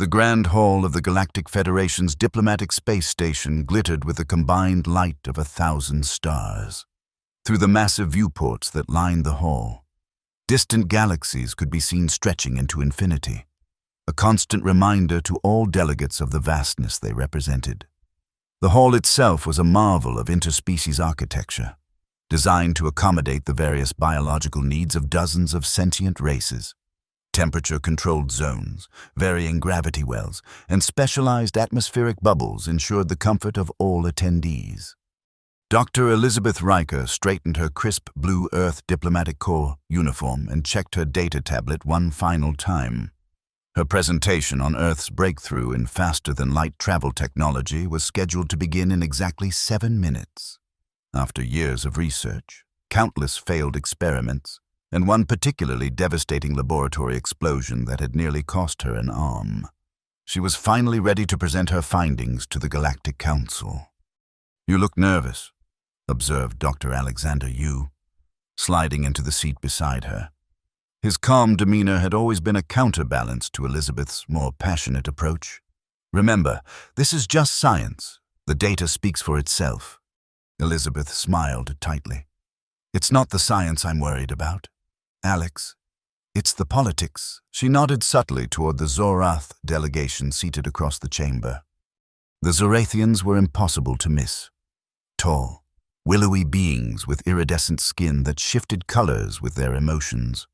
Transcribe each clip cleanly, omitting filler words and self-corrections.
The grand hall of the Galactic Federation's diplomatic space station glittered with the combined light of 1,000 stars. Through the massive viewports that lined the hall, distant galaxies could be seen stretching into infinity, a constant reminder to all delegates of the vastness they represented. The hall itself was a marvel of interspecies architecture, designed to accommodate the various biological needs of dozens of sentient races. Temperature-controlled zones, varying gravity wells, and specialized atmospheric bubbles ensured the comfort of all attendees. Dr. Elizabeth Riker straightened her crisp blue Earth Diplomatic Corps uniform and checked her data tablet one final time. Her presentation on Earth's breakthrough in faster-than-light travel technology was scheduled to begin in exactly 7 minutes. After years of research, countless failed experiments, and one particularly devastating laboratory explosion that had nearly cost her an arm, she was finally ready to present her findings to the Galactic Council. "You look nervous," observed Dr. Alexander Yu, sliding into the seat beside her. His calm demeanor had always been a counterbalance to Elizabeth's more passionate approach. "Remember, this is just science. The data speaks for itself." Elizabeth smiled tightly. "It's not the science I'm worried about, Alex. It's the politics." She nodded subtly toward the Zorath delegation seated across the chamber. The Zorathians were impossible to miss. Tall, willowy beings with iridescent skin that shifted colors with their emotions.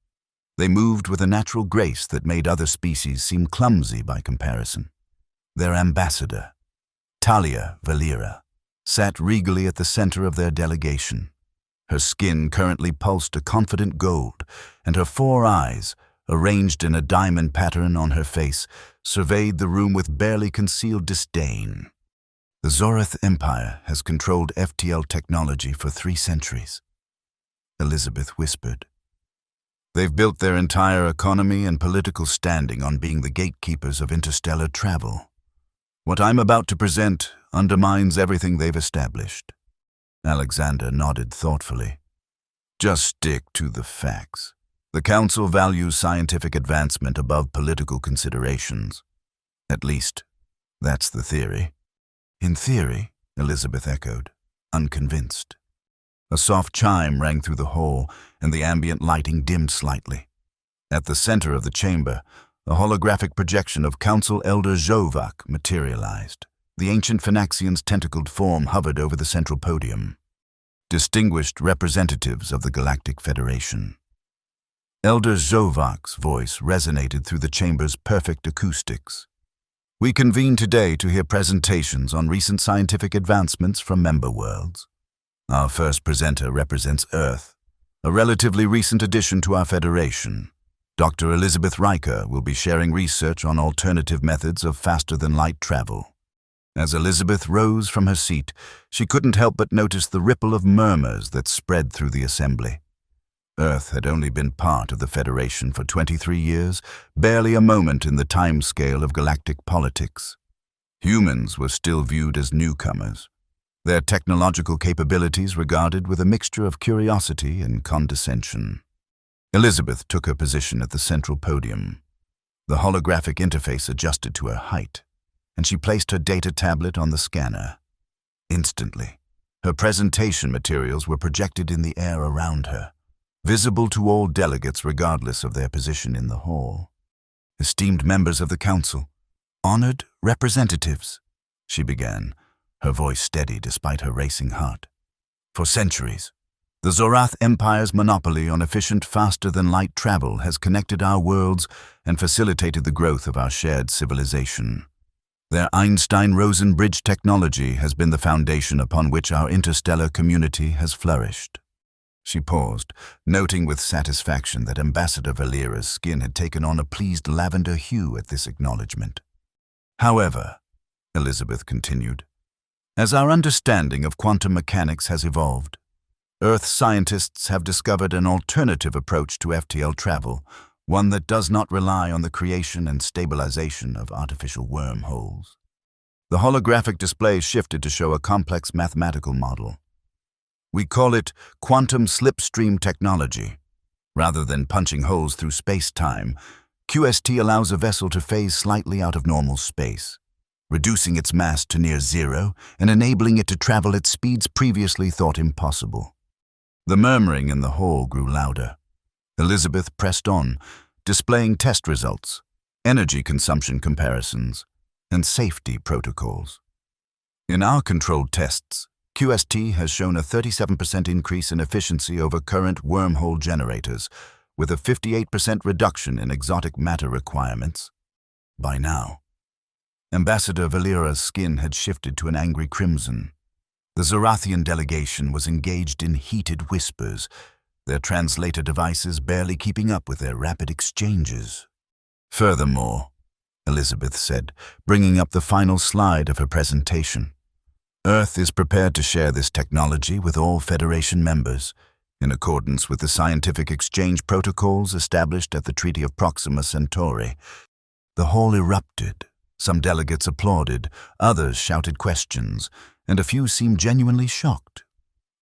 They moved with a natural grace that made other species seem clumsy by comparison. Their ambassador, Talia Valera, sat regally at the center of their delegation. Her skin currently pulsed a confident gold, and her 4 eyes, arranged in a diamond pattern on her face, surveyed the room with barely concealed disdain. "The Zorath Empire has controlled FTL technology for 3 centuries," Elizabeth whispered. "They've built their entire economy and political standing on being the gatekeepers of interstellar travel. What I'm about to present undermines everything they've established." Alexander nodded thoughtfully. "Just stick to the facts. The Council values scientific advancement above political considerations. At least, that's the theory." "In theory," Elizabeth echoed, unconvinced. A soft chime rang through the hall, and the ambient lighting dimmed slightly. At the center of the chamber, a holographic projection of Council Elder Zhovak materialized. The ancient Phynaxian's tentacled form hovered over the central podium. Distinguished representatives of the Galactic Federation. Elder Zhovak's voice resonated through the chamber's perfect acoustics. "We convene today to hear presentations on recent scientific advancements from member worlds. Our first presenter represents Earth, a relatively recent addition to our Federation. Dr. Elizabeth Riker will be sharing research on alternative methods of faster-than-light travel." As Elizabeth rose from her seat, she couldn't help but notice the ripple of murmurs that spread through the assembly. Earth had only been part of the Federation for 23 years, barely a moment in the timescale of galactic politics. Humans were still viewed as newcomers, their technological capabilities regarded with a mixture of curiosity and condescension. Elizabeth took her position at the central podium. The holographic interface adjusted to her height, and she placed her data tablet on the scanner. Instantly, her presentation materials were projected in the air around her, visible to all delegates regardless of their position in the hall. "Esteemed members of the Council, honored representatives," she began, her voice steady despite her racing heart. "For centuries, the Zorath Empire's monopoly on efficient, faster-than-light travel has connected our worlds and facilitated the growth of our shared civilization. Their Einstein-Rosen bridge technology has been the foundation upon which our interstellar community has flourished." She paused, noting with satisfaction that Ambassador Valera's skin had taken on a pleased lavender hue at this acknowledgement. "However," Elizabeth continued, "as our understanding of quantum mechanics has evolved, Earth scientists have discovered an alternative approach to FTL travel, one that does not rely on the creation and stabilization of artificial wormholes." The holographic display shifted to show a complex mathematical model. "We call it quantum slipstream technology. Rather than punching holes through space-time, QST allows a vessel to phase slightly out of normal space, reducing its mass to near zero and enabling it to travel at speeds previously thought impossible. The murmuring in the hall grew louder. Elizabeth pressed on, displaying test results, energy consumption comparisons, and safety protocols. In our controlled tests, QST has shown a 37% increase in efficiency over current wormhole generators, with a 58% reduction in exotic matter requirements. By now, Ambassador Valera's skin had shifted to an angry crimson. The Zorathian delegation was engaged in heated whispers, their translator devices barely keeping up with their rapid exchanges. Furthermore, Elizabeth said, bringing up the final slide of her presentation, Earth is prepared to share this technology with all Federation members, in accordance with the scientific exchange protocols established at the Treaty of Proxima Centauri. The hall erupted. Some delegates applauded, others shouted questions, and a few seemed genuinely shocked.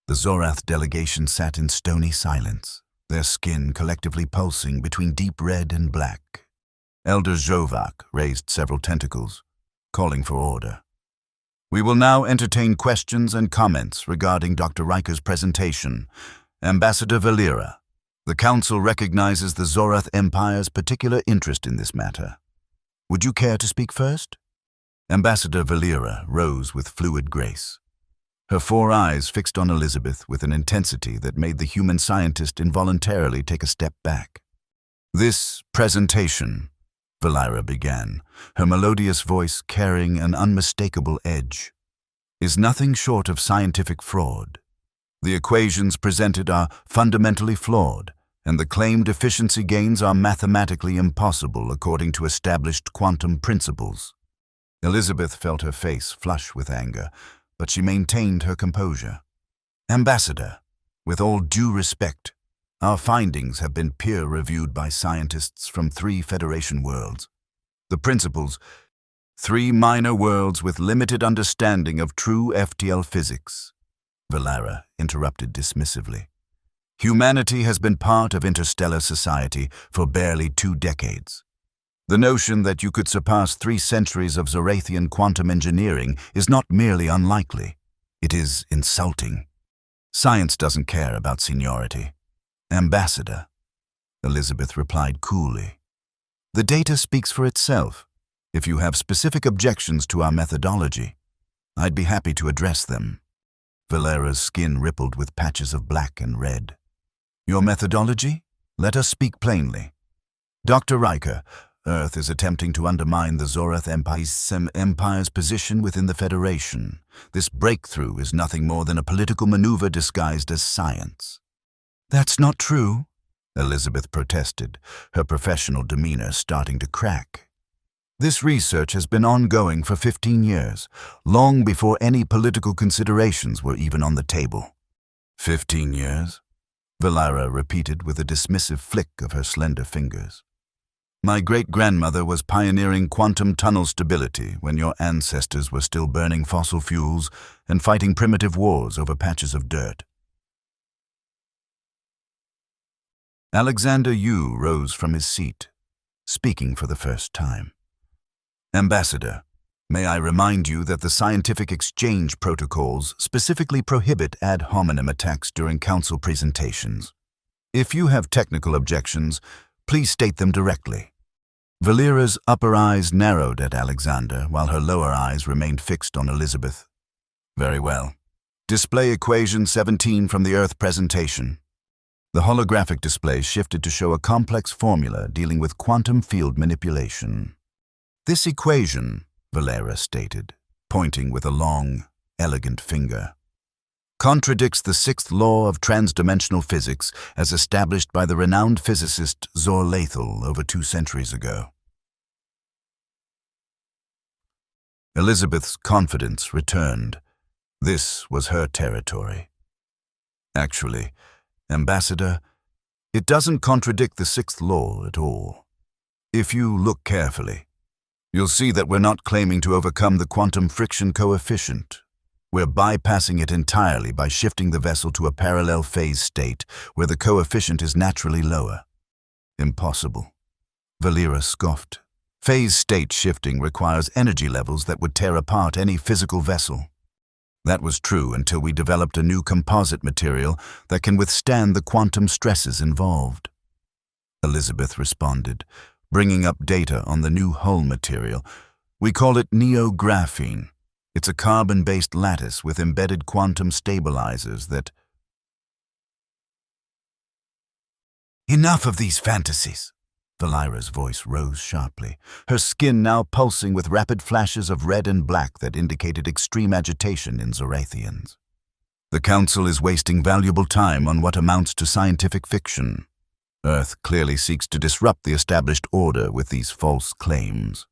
The Zorath delegation sat in stony silence, their skin collectively pulsing between deep red and black. Elder Zhovak raised several tentacles, calling for order. We will now entertain questions and comments regarding Dr. Riker's presentation. Ambassador Valera, the Council recognizes the Zorath Empire's particular interest in this matter. Would you care to speak first? Ambassador Valera rose with fluid grace. Her 4 eyes fixed on Elizabeth with an intensity that made the human scientist involuntarily take a step back. This presentation, Valera began, her melodious voice carrying an unmistakable edge, is nothing short of scientific fraud. The equations presented are fundamentally flawed, and the claimed efficiency gains are mathematically impossible according to established quantum principles. Elizabeth felt her face flush with anger, but she maintained her composure. Ambassador, with all due respect, our findings have been peer-reviewed by scientists from 3 Federation worlds. The principles, 3 minor worlds with limited understanding of true FTL physics. Valera interrupted dismissively. Humanity has been part of interstellar society for barely 2 decades. The notion that you could surpass 3 centuries of Zorathian quantum engineering is not merely unlikely. It is insulting. Science doesn't care about seniority. Ambassador, Elizabeth replied coolly. The data speaks for itself. If you have specific objections to our methodology, I'd be happy to address them. Valera's skin rippled with patches of black and red. Your methodology? Let us speak plainly. Dr. Riker, Earth is attempting to undermine the Zorath Empire's position within the Federation. This breakthrough is nothing more than a political maneuver disguised as science. That's not true, Elizabeth protested, her professional demeanor starting to crack. This research has been ongoing for 15 years, long before any political considerations were even on the table. 15 years? Valera repeated with a dismissive flick of her slender fingers. My great-grandmother was pioneering quantum tunnel stability when your ancestors were still burning fossil fuels and fighting primitive wars over patches of dirt. Alexander Yu rose from his seat, speaking for the first time. Ambassador, may I remind you that the scientific exchange protocols specifically prohibit ad hominem attacks during council presentations. If you have technical objections, please state them directly. Valera's upper eyes narrowed at Alexander, while her lower eyes remained fixed on Elizabeth. Very well. Display equation 17 from the Earth presentation. The holographic display shifted to show a complex formula dealing with quantum field manipulation. This equation, Valera stated, pointing with a long, elegant finger, contradicts the 6th law of transdimensional physics as established by the renowned physicist Zor Lathel over 2 centuries ago. Elizabeth's confidence returned. This was her territory. Actually, Ambassador, it doesn't contradict the 6th law at all. If you look carefully, you'll see that we're not claiming to overcome the quantum friction coefficient. We're bypassing it entirely by shifting the vessel to a parallel phase state where the coefficient is naturally lower. Impossible. Valera scoffed. Phase state shifting requires energy levels that would tear apart any physical vessel. That was true until we developed a new composite material that can withstand the quantum stresses involved. Elizabeth responded, bringing up data on the new hull material. We call it neographene. It's a carbon-based lattice with embedded quantum stabilizers that... Enough of these fantasies. Valera's voice rose sharply, her skin now pulsing with rapid flashes of red and black that indicated extreme agitation in Zorathians. The Council is wasting valuable time on what amounts to scientific fiction. Earth clearly seeks to disrupt the established order with these false claims.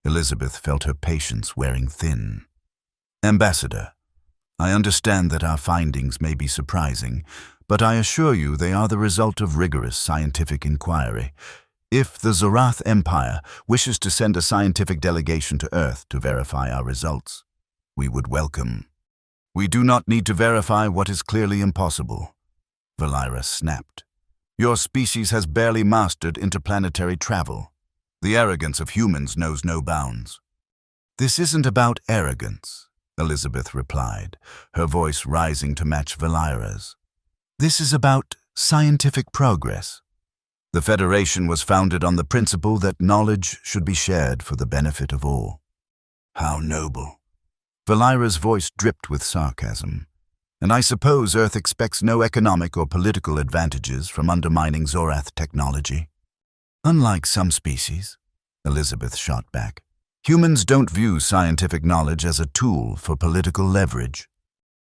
Elizabeth felt her patience wearing thin. Ambassador, I understand that our findings may be surprising, but I assure you they are the result of rigorous scientific inquiry. If the Zorath Empire wishes to send a scientific delegation to Earth to verify our results, we would welcome. We do not need to verify what is clearly impossible. Valera snapped. Your species has barely mastered interplanetary travel. The arrogance of humans knows no bounds. This isn't about arrogance, Elizabeth replied, her voice rising to match Valera's. This is about scientific progress. The Federation was founded on the principle that knowledge should be shared for the benefit of all. How noble. Valera's voice dripped with sarcasm. And I suppose Earth expects no economic or political advantages from undermining Zorath technology. Unlike some species, Elizabeth shot back, humans don't view scientific knowledge as a tool for political leverage.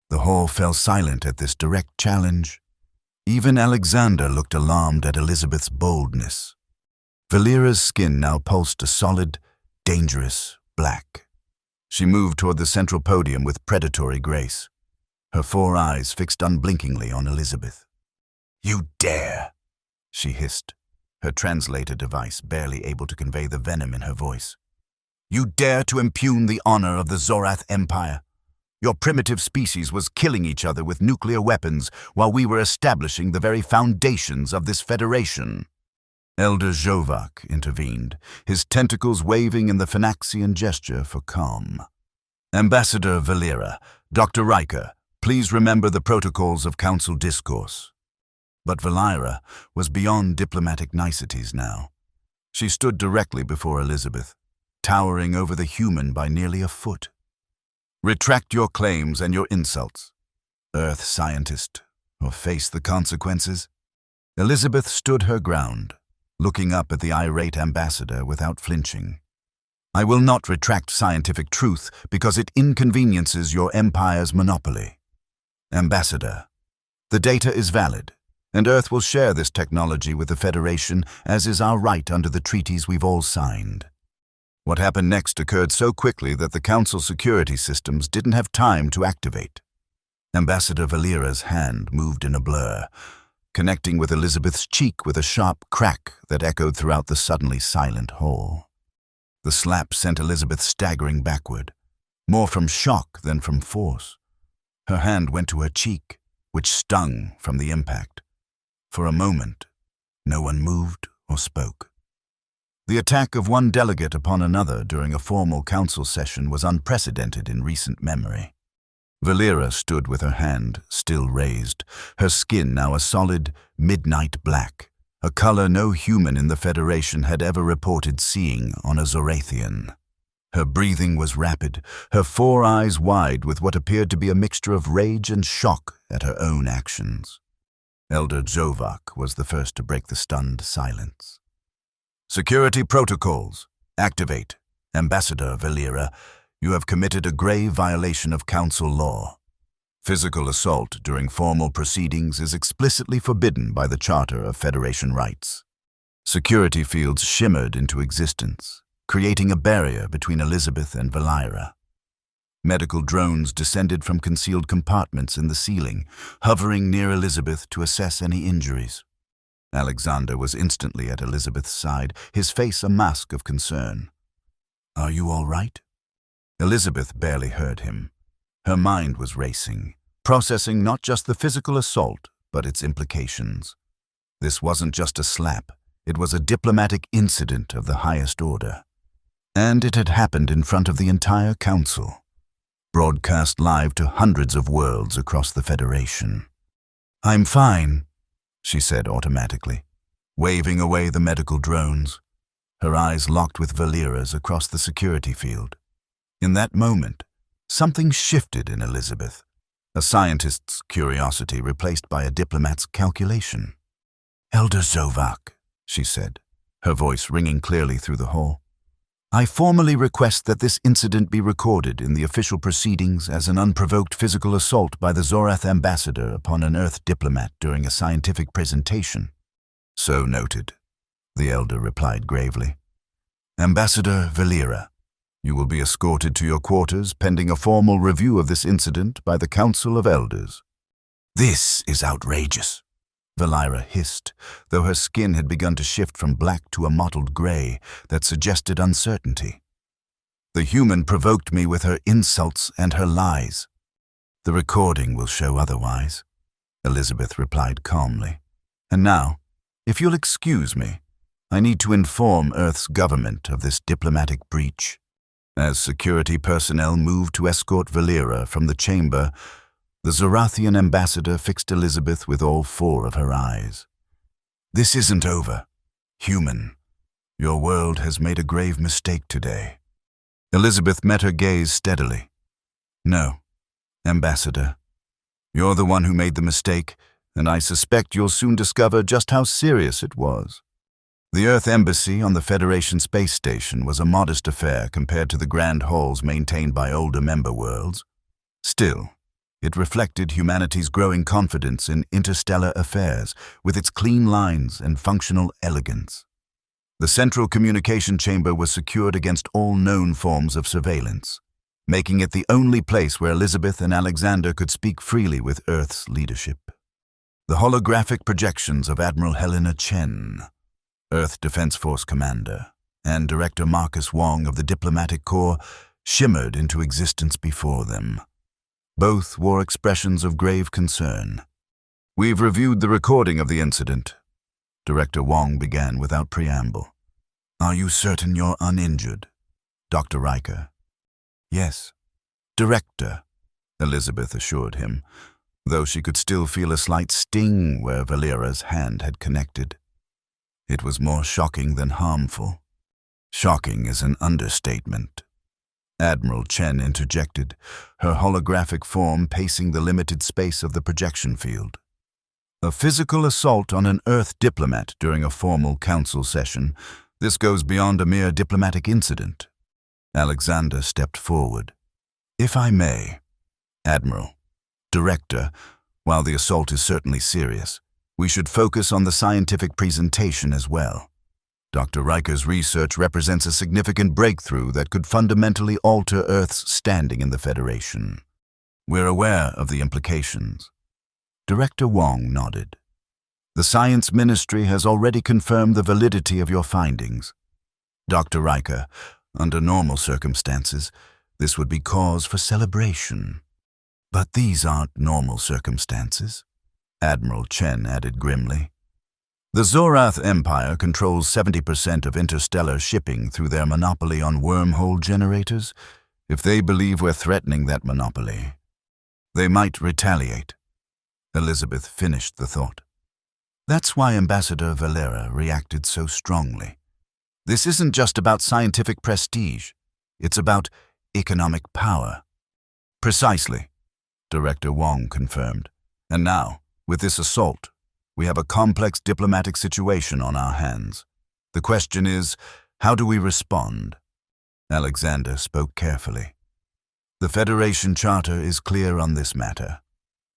The hall fell silent at this direct challenge. Even Alexander looked alarmed at Elizabeth's boldness. Valera's skin now pulsed a solid, dangerous black. She moved toward the central podium with predatory grace, her 4 eyes fixed unblinkingly on Elizabeth. You dare, she hissed, her translator device barely able to convey the venom in her voice. You dare to impugn the honor of the Zorath Empire. Your primitive species was killing each other with nuclear weapons while we were establishing the very foundations of this federation. Elder Jovak intervened, his tentacles waving in the Phynaxian gesture for calm. Ambassador Valera, Dr. Riker, please remember the protocols of council discourse. But Valera was beyond diplomatic niceties now. She stood directly before Elizabeth, towering over the human by nearly a foot. Retract your claims and your insults, Earth scientist, or face the consequences. Elizabeth stood her ground, looking up at the irate ambassador without flinching. I will not retract scientific truth because it inconveniences your empire's monopoly. Ambassador, the data is valid, and Earth will share this technology with the Federation as is our right under the treaties we've all signed. What happened next occurred so quickly that the Council security systems didn't have time to activate. Ambassador Valera's hand moved in a blur, connecting with Elizabeth's cheek with a sharp crack that echoed throughout the suddenly silent hall. The slap sent Elizabeth staggering backward, more from shock than from force. Her hand went to her cheek, which stung from the impact. For a moment, no one moved or spoke. The attack of one delegate upon another during a formal council session was unprecedented in recent memory. Valera stood with her hand still raised, her skin now a solid, midnight black, a color no human in the Federation had ever reported seeing on a Zorathian. Her breathing was rapid, her 4 eyes wide with what appeared to be a mixture of rage and shock at her own actions. Elder Jovak was the first to break the stunned silence. Security protocols. Activate. Ambassador Valera, you have committed a grave violation of Council law. Physical assault during formal proceedings is explicitly forbidden by the Charter of Federation Rights. Security fields shimmered into existence, creating a barrier between Elizabeth and Valera. Medical drones descended from concealed compartments in the ceiling, hovering near Elizabeth to assess any injuries. Alexander was instantly at Elizabeth's side, his face a mask of concern. Are you all right? Elizabeth barely heard him. Her mind was racing, processing not just the physical assault, but its implications. This wasn't just a slap. It was a diplomatic incident of the highest order. And it had happened in front of the entire council, broadcast live to hundreds of worlds across the Federation. "I'm fine," she said automatically, waving away the medical drones, her eyes locked with Valera's across the security field. In that moment, something shifted in Elizabeth, a scientist's curiosity replaced by a diplomat's calculation. "Elder Zovak," she said, her voice ringing clearly through the hall, "I formally request that this incident be recorded in the official proceedings as an unprovoked physical assault by the Zorath ambassador upon an Earth diplomat during a scientific presentation." "So noted," the elder replied gravely. "Ambassador Valera, you will be escorted to your quarters pending a formal review of this incident by the Council of Elders." "This is outrageous," Valera hissed, though her skin had begun to shift from black to a mottled gray that suggested uncertainty. "The human provoked me with her insults and her lies. The recording will show otherwise," Elizabeth replied calmly. "And now, if you'll excuse me, I need to inform Earth's government of this diplomatic breach." As security personnel moved to escort Valera from the chamber, the Zorathian ambassador fixed Elizabeth with all four of her eyes. "This isn't over. Human, your world has made a grave mistake today." Elizabeth met her gaze steadily. "No, Ambassador. You're the one who made the mistake, and I suspect you'll soon discover just how serious it was. The Earth Embassy on the Federation space station was a modest affair compared to the grand halls maintained by older member worlds. Still, it reflected humanity's growing confidence in interstellar affairs, with its clean lines and functional elegance. The central communication chamber was secured against all known forms of surveillance, making it the only place where Elizabeth and Alexander could speak freely with Earth's leadership. The holographic projections of Admiral Helena Chen, Earth Defense Force Commander, and Director Marcus Wong of the Diplomatic Corps shimmered into existence before them. Both wore expressions of grave concern. "We've reviewed the recording of the incident," Director Wong began without preamble. "Are you certain you're uninjured?" Dr. Riker. "Yes, Director," Elizabeth assured him, though she could still feel a slight sting where Valera's hand had connected. It was more shocking than harmful. "Shocking is an understatement," Admiral Chen interjected, her holographic form pacing the limited space of the projection field. "A physical assault on an Earth diplomat during a formal council session. This goes beyond a mere diplomatic incident." Alexander stepped forward. "If I may, Admiral, Director, while the assault is certainly serious, we should focus on the scientific presentation as well. Dr. Riker's research represents a significant breakthrough that could fundamentally alter Earth's standing in the Federation. We're aware of the implications." Director Wong nodded. "The Science Ministry has already confirmed the validity of your findings. Dr. Riker, under normal circumstances, this would be cause for celebration. But these aren't normal circumstances," Admiral Chen added grimly. "The Zorath Empire controls 70% of interstellar shipping through their monopoly on wormhole generators. If they believe we're threatening that monopoly, they might retaliate." Elizabeth finished the thought. "That's why Ambassador Valera reacted so strongly. This isn't just about scientific prestige. It's about economic power." "Precisely," Director Wong confirmed. "And now, with this assault, we have a complex diplomatic situation on our hands. The question is, how do we respond?" Alexander spoke carefully. "The Federation Charter is clear on this matter.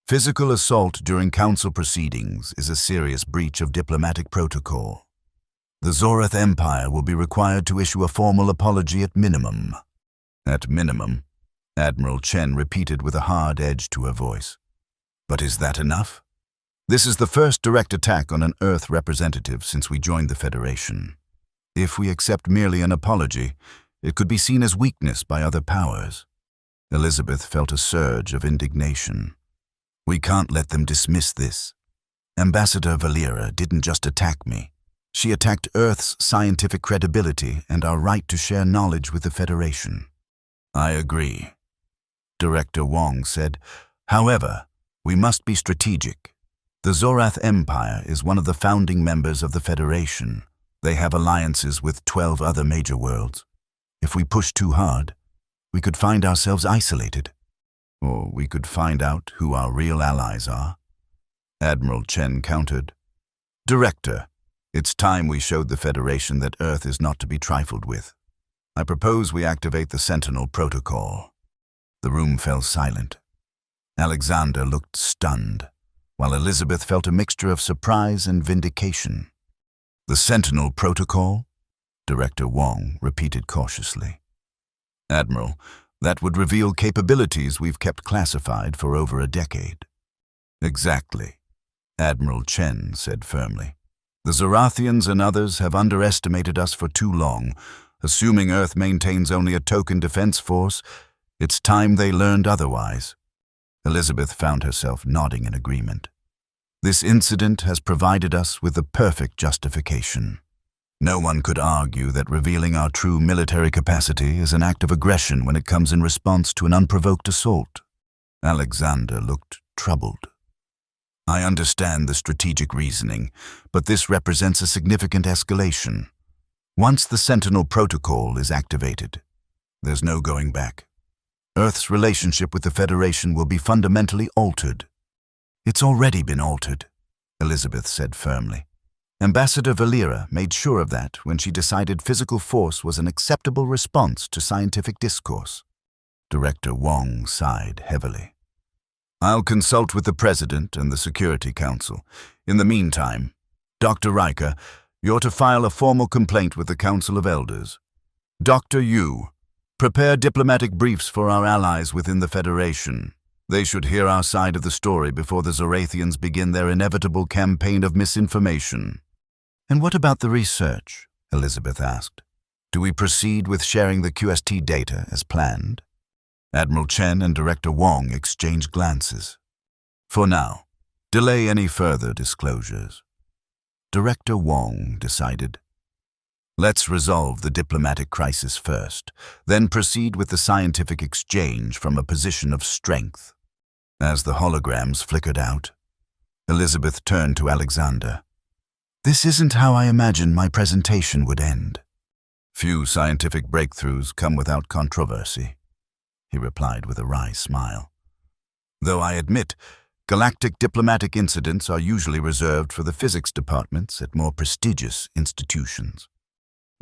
Physical assault during council proceedings is a serious breach of diplomatic protocol. The Zorath Empire will be required to issue a formal apology at minimum." "At minimum," Admiral Chen repeated with a hard edge to her voice. "But is that enough? This is the first direct attack on an Earth representative since we joined the Federation. If we accept merely an apology, it could be seen as weakness by other powers." Elizabeth felt a surge of indignation. "We can't let them dismiss this. Ambassador Valera didn't just attack me. She attacked Earth's scientific credibility and our right to share knowledge with the Federation. I agree, Director Wong said. However, we must be strategic. The Zorath Empire is one of the founding members of the Federation. They have alliances with 12 other major worlds. If we push too hard, we could find ourselves isolated. Or we could find out who our real allies are. Admiral Chen countered. Director, it's time we showed the Federation that Earth is not to be trifled with. I propose we activate the Sentinel Protocol. The room fell silent. Alexander looked stunned, while Elizabeth felt a mixture of surprise and vindication. The Sentinel Protocol? Director Wong repeated cautiously. Admiral, that would reveal capabilities we've kept classified for over a decade. Exactly, Admiral Chen said firmly. The Zorathians and others have underestimated us for too long. Assuming Earth maintains only a token defense force, it's time they learned otherwise. Elizabeth found herself nodding in agreement. This incident has provided us with the perfect justification. No one could argue that revealing our true military capacity is an act of aggression when it comes in response to an unprovoked assault. Alexander looked troubled. I understand the strategic reasoning, but this represents a significant escalation. Once the Sentinel Protocol is activated, there's no going back. Earth's relationship with the Federation will be fundamentally altered. It's already been altered, Elizabeth said firmly. Ambassador Valera made sure of that when she decided physical force was an acceptable response to scientific discourse. Director Wong sighed heavily. I'll consult with the President and the Security Council. In the meantime, Dr. Riker, you're to file a formal complaint with the Council of Elders. Dr. Yu, prepare diplomatic briefs for our allies within the Federation. They should hear our side of the story before the Zorathians begin their inevitable campaign of misinformation. And what about the research? Elizabeth asked. Do we proceed with sharing the QST data as planned? Admiral Chen and Director Wong exchanged glances. For now, delay any further disclosures. Director Wong decided. Let's resolve the diplomatic crisis first, then proceed with the scientific exchange from a position of strength. As the holograms flickered out, Elizabeth turned to Alexander. This isn't how I imagined my presentation would end. Few scientific breakthroughs come without controversy, he replied with a wry smile. Though I admit, galactic diplomatic incidents are usually reserved for the physics departments at more prestigious institutions.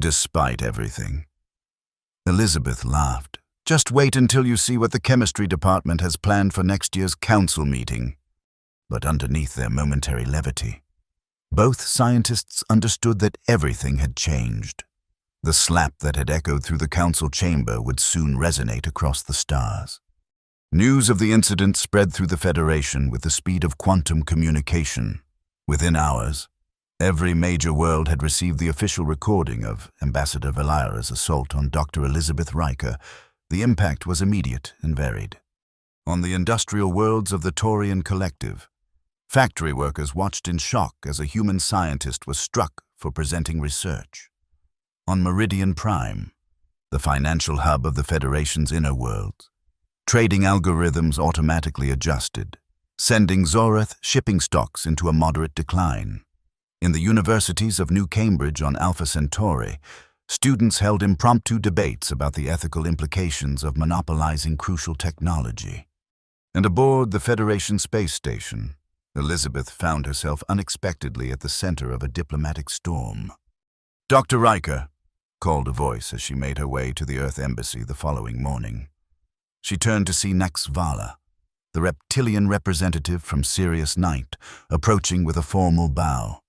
Despite everything. Elizabeth laughed. Just wait until you see what the chemistry department has planned for next year's council meeting. But underneath their momentary levity, both scientists understood that everything had changed. The slap that had echoed through the council chamber would soon resonate across the stars. News of the incident spread through the Federation with the speed of quantum communication. Within hours, every major world had received the official recording of Ambassador Valera's assault on Dr. Elizabeth Riker. The impact was immediate and varied. On the industrial worlds of the Taurian Collective, factory workers watched in shock as a human scientist was struck for presenting research. On Meridian Prime, the financial hub of the Federation's inner worlds, trading algorithms automatically adjusted, sending Zorath shipping stocks into a moderate decline. In the universities of New Cambridge on Alpha Centauri, students held impromptu debates about the ethical implications of monopolizing crucial technology. And aboard the Federation space station, Elizabeth found herself unexpectedly at the center of a diplomatic storm. Dr. Riker, called a voice as she made her way to the Earth Embassy the following morning. She turned to see Nax Vala, the reptilian representative from Sirius Night, approaching with a formal bow.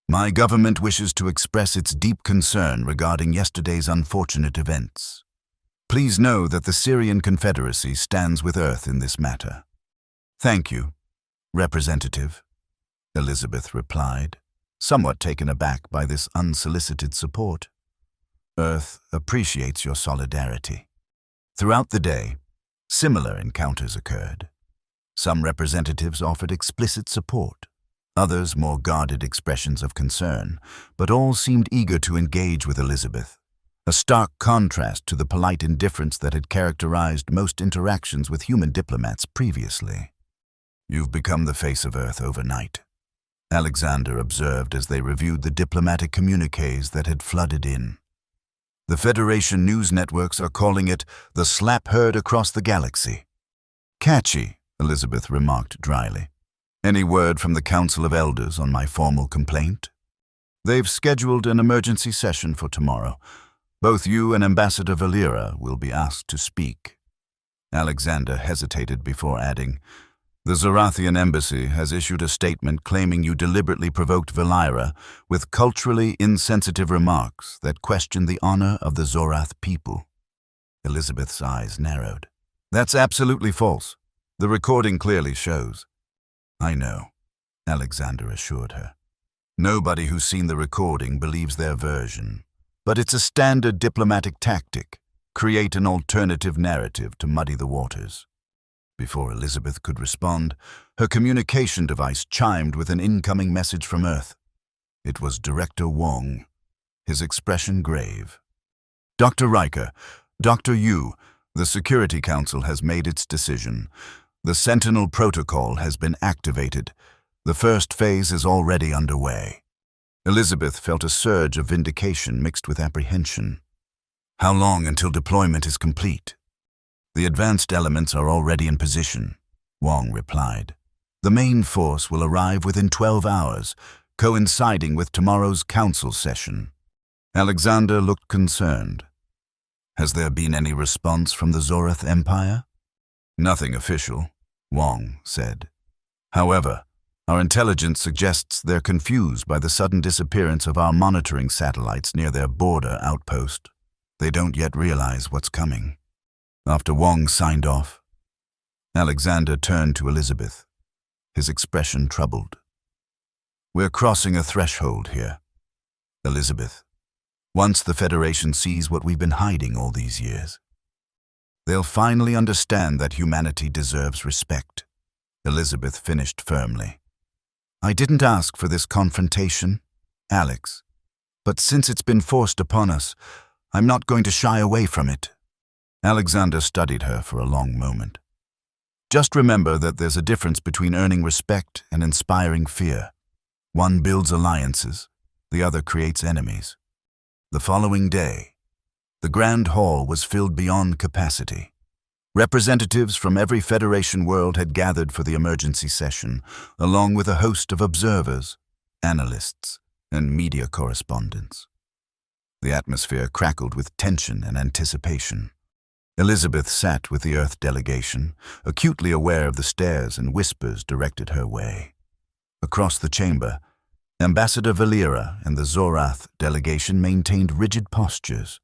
My government wishes to express its deep concern regarding yesterday's unfortunate events. Please know that the Syrian Confederacy stands with Earth in this matter. Thank you, Representative, Elizabeth replied, somewhat taken aback by this unsolicited support. Earth appreciates your solidarity. Throughout the day, similar encounters occurred. Some representatives offered explicit support, others more guarded expressions of concern, but all seemed eager to engage with Elizabeth, a stark contrast to the polite indifference that had characterized most interactions with human diplomats previously. "You've become the face of Earth overnight," Alexander observed as they reviewed the diplomatic communiques that had flooded in. "The Federation news networks are calling it the slap heard across the galaxy." "Catchy," Elizabeth remarked dryly. "Any word from the Council of Elders on my formal complaint?" "They've scheduled an emergency session for tomorrow. Both you and Ambassador Valera will be asked to speak." Alexander hesitated before adding, "The Zorathian embassy has issued a statement claiming you deliberately provoked Valera with culturally insensitive remarks that question the honor of the Zorath people." Elizabeth's eyes narrowed. "That's absolutely false. The recording clearly shows." "I know," Alexander assured her. "Nobody who's seen the recording believes their version. But it's a standard diplomatic tactic. Create an alternative narrative to muddy the waters." Before Elizabeth could respond, her communication device chimed with an incoming message from Earth. It was Director Wong, his expression grave. "Dr. Riker, Dr. Yu, the Security Council has made its decision. The Sentinel Protocol has been activated. The first phase is already underway." Elizabeth felt a surge of vindication mixed with apprehension. "How long until deployment is complete?" "The advanced elements are already in position," Wong replied. "The main force will arrive within 12 hours, coinciding with tomorrow's council session." Alexander looked concerned. "Has there been any response from the Zorath Empire?" "Nothing official," Wong said. "However, our intelligence suggests they're confused by the sudden disappearance of our monitoring satellites near their border outpost. They don't yet realize what's coming." After Wong signed off, Alexander turned to Elizabeth, his expression troubled. "We're crossing a threshold here, Elizabeth. Once the Federation sees what we've been hiding all these years, they'll finally understand that humanity deserves respect." Elizabeth finished firmly. "I didn't ask for this confrontation, Alex, but since it's been forced upon us, I'm not going to shy away from it." Alexander studied her for a long moment. "Just remember that there's a difference between earning respect and inspiring fear. One builds alliances, the other creates enemies." The following day, the Grand Hall was filled beyond capacity. Representatives from every Federation world had gathered for the emergency session, along with a host of observers, analysts, and media correspondents. The atmosphere crackled with tension and anticipation. Elizabeth sat with the Earth delegation, acutely aware of the stares and whispers directed her way. Across the chamber, Ambassador Valera and the Zorath delegation maintained rigid postures,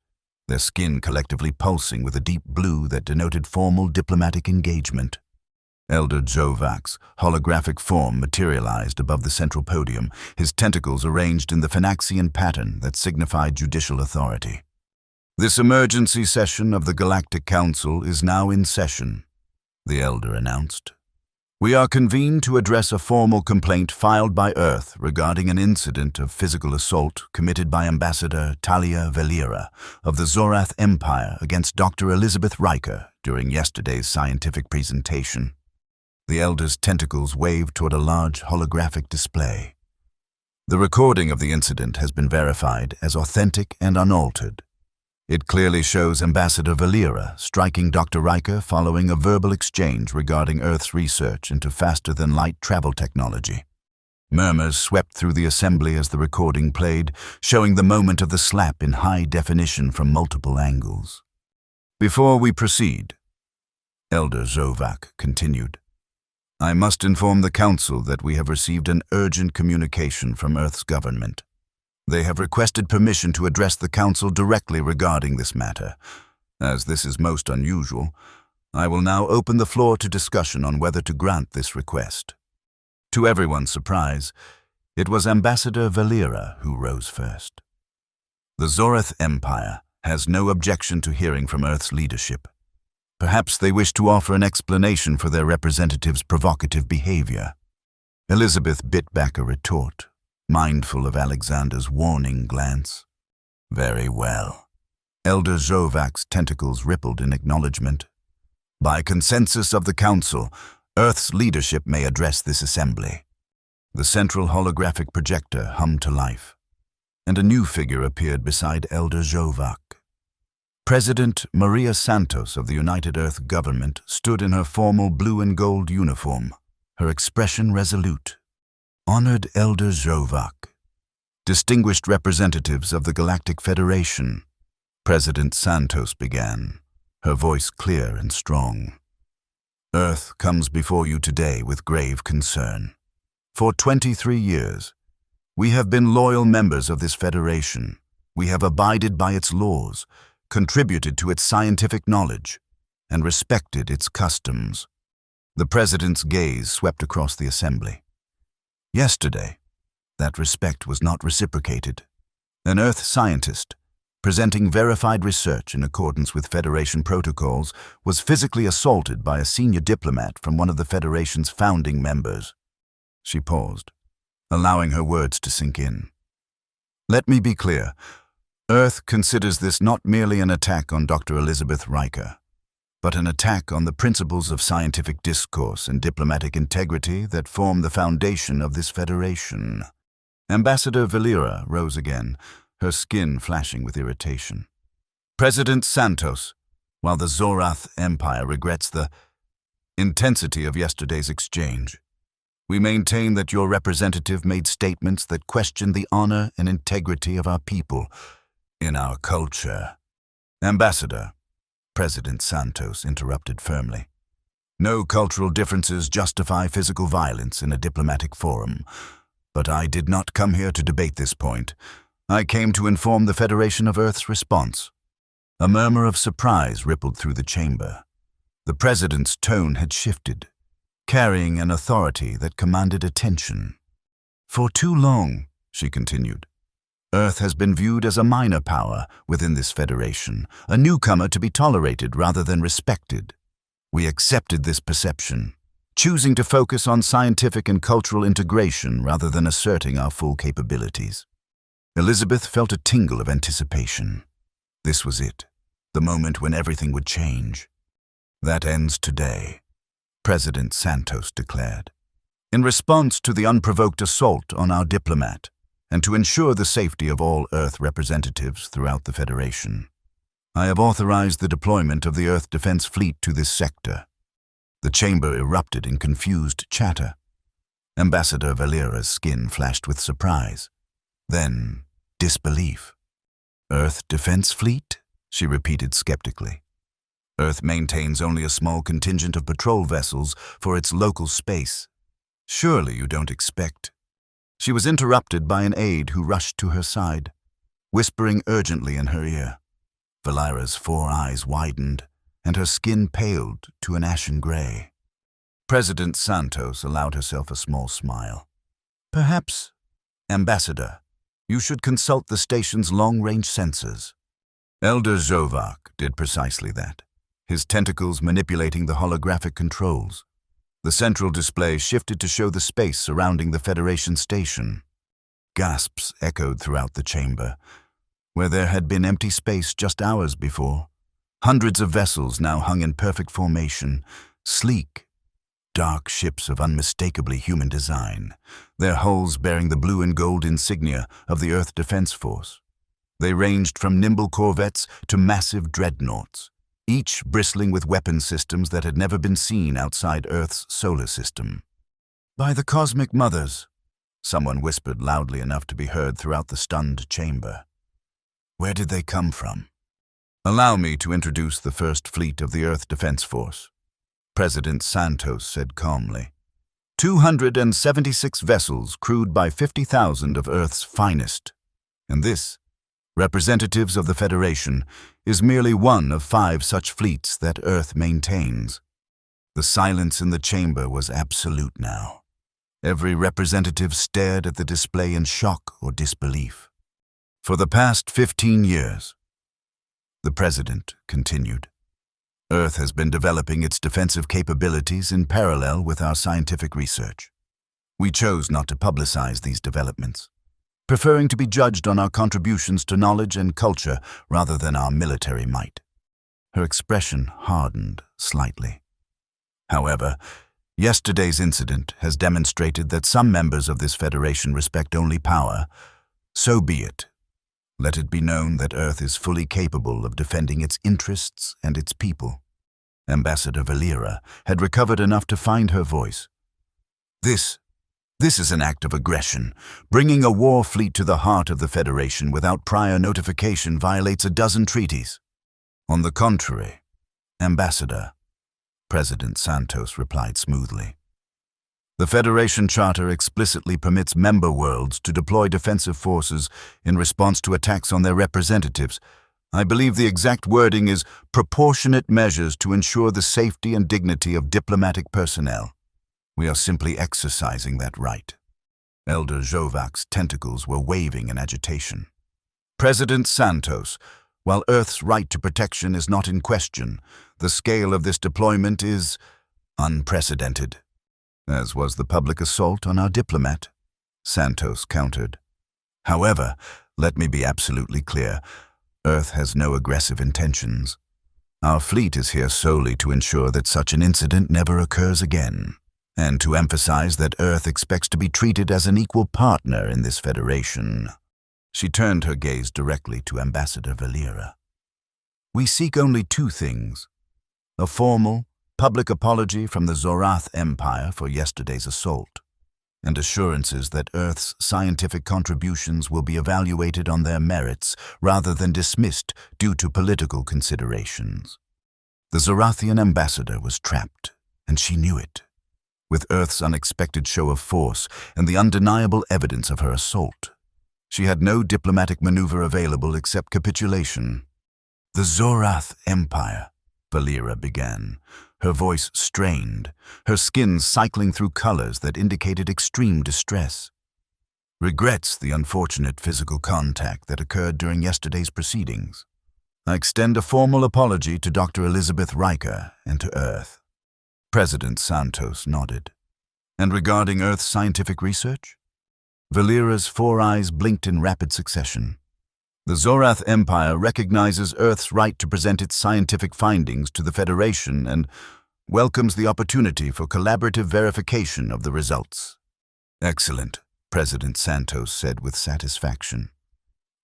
their skin collectively pulsing with a deep blue that denoted formal diplomatic engagement. Elder Jovak's holographic form materialized above the central podium, his tentacles arranged in the Phynaxian pattern that signified judicial authority. "This emergency session of the Galactic Council is now in session," the Elder announced. "We are convened to address a formal complaint filed by Earth regarding an incident of physical assault committed by Ambassador Talia Valera of the Zorath Empire against Dr. Elizabeth Riker during yesterday's scientific presentation." The Elder's tentacles waved toward a large holographic display. "The recording of the incident has been verified as authentic and unaltered. It clearly shows Ambassador Valera striking Dr. Riker following a verbal exchange regarding Earth's research into faster-than-light travel technology." Murmurs swept through the assembly as the recording played, showing the moment of the slap in high definition from multiple angles. "Before we proceed," Elder Zovak continued, "I must inform the Council that we have received an urgent communication from Earth's government. They have requested permission to address the Council directly regarding this matter. As this is most unusual, I will now open the floor to discussion on whether to grant this request." To everyone's surprise, it was Ambassador Valera who rose first. "The Zorath Empire has no objection to hearing from Earth's leadership. Perhaps they wish to offer an explanation for their representative's provocative behavior." Elizabeth bit back a retort, mindful of Alexander's warning glance. Very well. Elder Zovak's tentacles rippled in acknowledgement. By consensus of the Council, Earth's leadership may address this assembly. The central holographic projector hummed to life, and a new figure appeared beside Elder Zovak. President Maria Santos of the United Earth Government stood in her formal blue and gold uniform, her expression resolute. Honored Elder Zovak, distinguished representatives of the Galactic Federation, President Santos began, her voice clear and strong. Earth comes before you today with grave concern. For 23 years, we have been loyal members of this federation. We have abided by its laws, contributed to its scientific knowledge, and respected its customs. The President's gaze swept across the assembly. Yesterday, that respect was not reciprocated. An Earth scientist, presenting verified research in accordance with Federation protocols, was physically assaulted by a senior diplomat from one of the Federation's founding members. She paused, allowing her words to sink in. Let me be clear. Earth considers this not merely an attack on Dr. Elizabeth Riker, but an attack on the principles of scientific discourse and diplomatic integrity that form the foundation of this federation. Ambassador Valera rose again, her skin flashing with irritation. President Santos, while the Zorath Empire regrets the intensity of yesterday's exchange, we maintain that your representative made statements that question the honor and integrity of our people in our culture. Ambassador, President Santos interrupted firmly. No cultural differences justify physical violence in a diplomatic forum, but I did not come here to debate this point. I came to inform the Federation of Earth's response. A murmur of surprise rippled through the chamber. The President's tone had shifted, carrying an authority that commanded attention. For too long, she continued, Earth has been viewed as a minor power within this federation, a newcomer to be tolerated rather than respected. We accepted this perception, choosing to focus on scientific and cultural integration rather than asserting our full capabilities. Elizabeth felt a tingle of anticipation. This was it, the moment when everything would change. That ends today, President Santos declared. In response to the unprovoked assault on our diplomat, and to ensure the safety of all Earth representatives throughout the Federation, I have authorized the deployment of the Earth Defense Fleet to this sector. The chamber erupted in confused chatter. Ambassador Valera's skin flashed with surprise, then disbelief. Earth Defense Fleet? She repeated skeptically. Earth maintains only a small contingent of patrol vessels for its local space. Surely you don't expect... She was interrupted by an aide who rushed to her side, whispering urgently in her ear. Valera's four eyes widened, and her skin paled to an ashen gray. President Santos allowed herself a small smile. Perhaps, Ambassador, you should consult the station's long-range sensors. Elder Zovak did precisely that, his tentacles manipulating the holographic controls. The central display shifted to show the space surrounding the Federation station. Gasps echoed throughout the chamber. Where there had been empty space just hours before, hundreds of vessels now hung in perfect formation, sleek, dark ships of unmistakably human design, their hulls bearing the blue and gold insignia of the Earth Defense Force. They ranged from nimble corvettes to massive dreadnoughts, each bristling with weapon systems that had never been seen outside Earth's solar system. By the Cosmic Mothers, someone whispered loudly enough to be heard throughout the stunned chamber. Where did they come from? Allow me to introduce the first fleet of the Earth Defense Force, President Santos said calmly. 276 vessels crewed by 50,000 of Earth's finest. And this, representatives of the Federation, is merely one of 5 such fleets that Earth maintains. The silence in the chamber was absolute now. Every representative stared at the display in shock or disbelief. For the past 15 years, the President continued, Earth has been developing its defensive capabilities in parallel with our scientific research. We chose not to publicize these developments, preferring to be judged on our contributions to knowledge and culture rather than our military might. Her expression hardened slightly. However, yesterday's incident has demonstrated that some members of this Federation respect only power. So be it. Let it be known that Earth is fully capable of defending its interests and its people. Ambassador Valera had recovered enough to find her voice. This is an act of aggression. Bringing a war fleet to the heart of the Federation without prior notification violates a dozen treaties. On the contrary, Ambassador, President Santos replied smoothly. The Federation Charter explicitly permits member worlds to deploy defensive forces in response to attacks on their representatives. I believe the exact wording is proportionate measures to ensure the safety and dignity of diplomatic personnel. We are simply exercising that right. Elder Jovac's tentacles were waving in agitation. President Santos, while Earth's right to protection is not in question, the scale of this deployment is unprecedented, as was the public assault on our diplomat, Santos countered. However, let me be absolutely clear, Earth has no aggressive intentions. Our fleet is here solely to ensure that such an incident never occurs again, and to emphasize that Earth expects to be treated as an equal partner in this Federation. She turned her gaze directly to Ambassador Valera. We seek only two things: a formal, public apology from the Zorath Empire for yesterday's assault, and assurances that Earth's scientific contributions will be evaluated on their merits rather than dismissed due to political considerations. The Zorathian ambassador was trapped, and she knew it. With Earth's unexpected show of force and the undeniable evidence of her assault, she had no diplomatic maneuver available except capitulation. The Zorath Empire, Valera began, her voice strained, her skin cycling through colors that indicated extreme distress. Regrets the unfortunate physical contact that occurred during yesterday's proceedings. I extend a formal apology to Dr. Elizabeth Riker and to Earth. President Santos nodded. And regarding Earth's scientific research? Valera's four eyes blinked in rapid succession. The Zorath Empire recognizes Earth's right to present its scientific findings to the Federation and welcomes the opportunity for collaborative verification of the results. Excellent, President Santos said with satisfaction.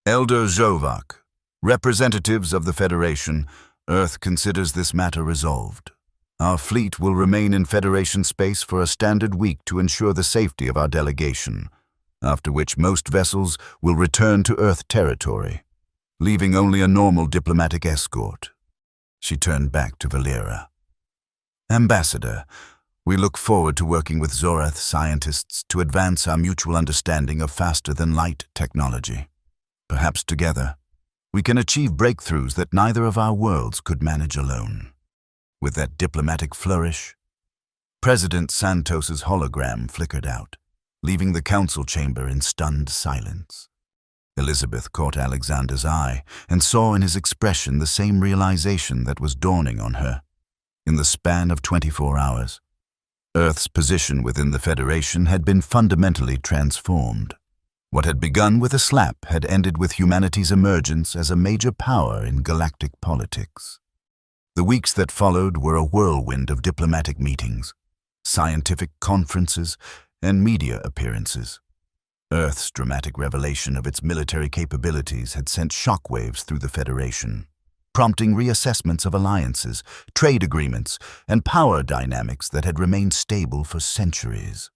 Elder Jovac, representatives of the Federation, Earth considers this matter resolved. Our fleet will remain in Federation space for a standard week to ensure the safety of our delegation, after which most vessels will return to Earth territory, leaving only a normal diplomatic escort. She turned back to Valera. Ambassador, we look forward to working with Zorath scientists to advance our mutual understanding of faster-than-light technology. Perhaps together, we can achieve breakthroughs that neither of our worlds could manage alone. With that diplomatic flourish, President Santos's hologram flickered out, leaving the council chamber in stunned silence. Elizabeth caught Alexander's eye and saw in his expression the same realization that was dawning on her. In the span of 24 hours, Earth's position within the Federation had been fundamentally transformed. What had begun with a slap had ended with humanity's emergence as a major power in galactic politics. The weeks that followed were a whirlwind of diplomatic meetings, scientific conferences, and media appearances. Earth's dramatic revelation of its military capabilities had sent shockwaves through the Federation, prompting reassessments of alliances, trade agreements, and power dynamics that had remained stable for centuries.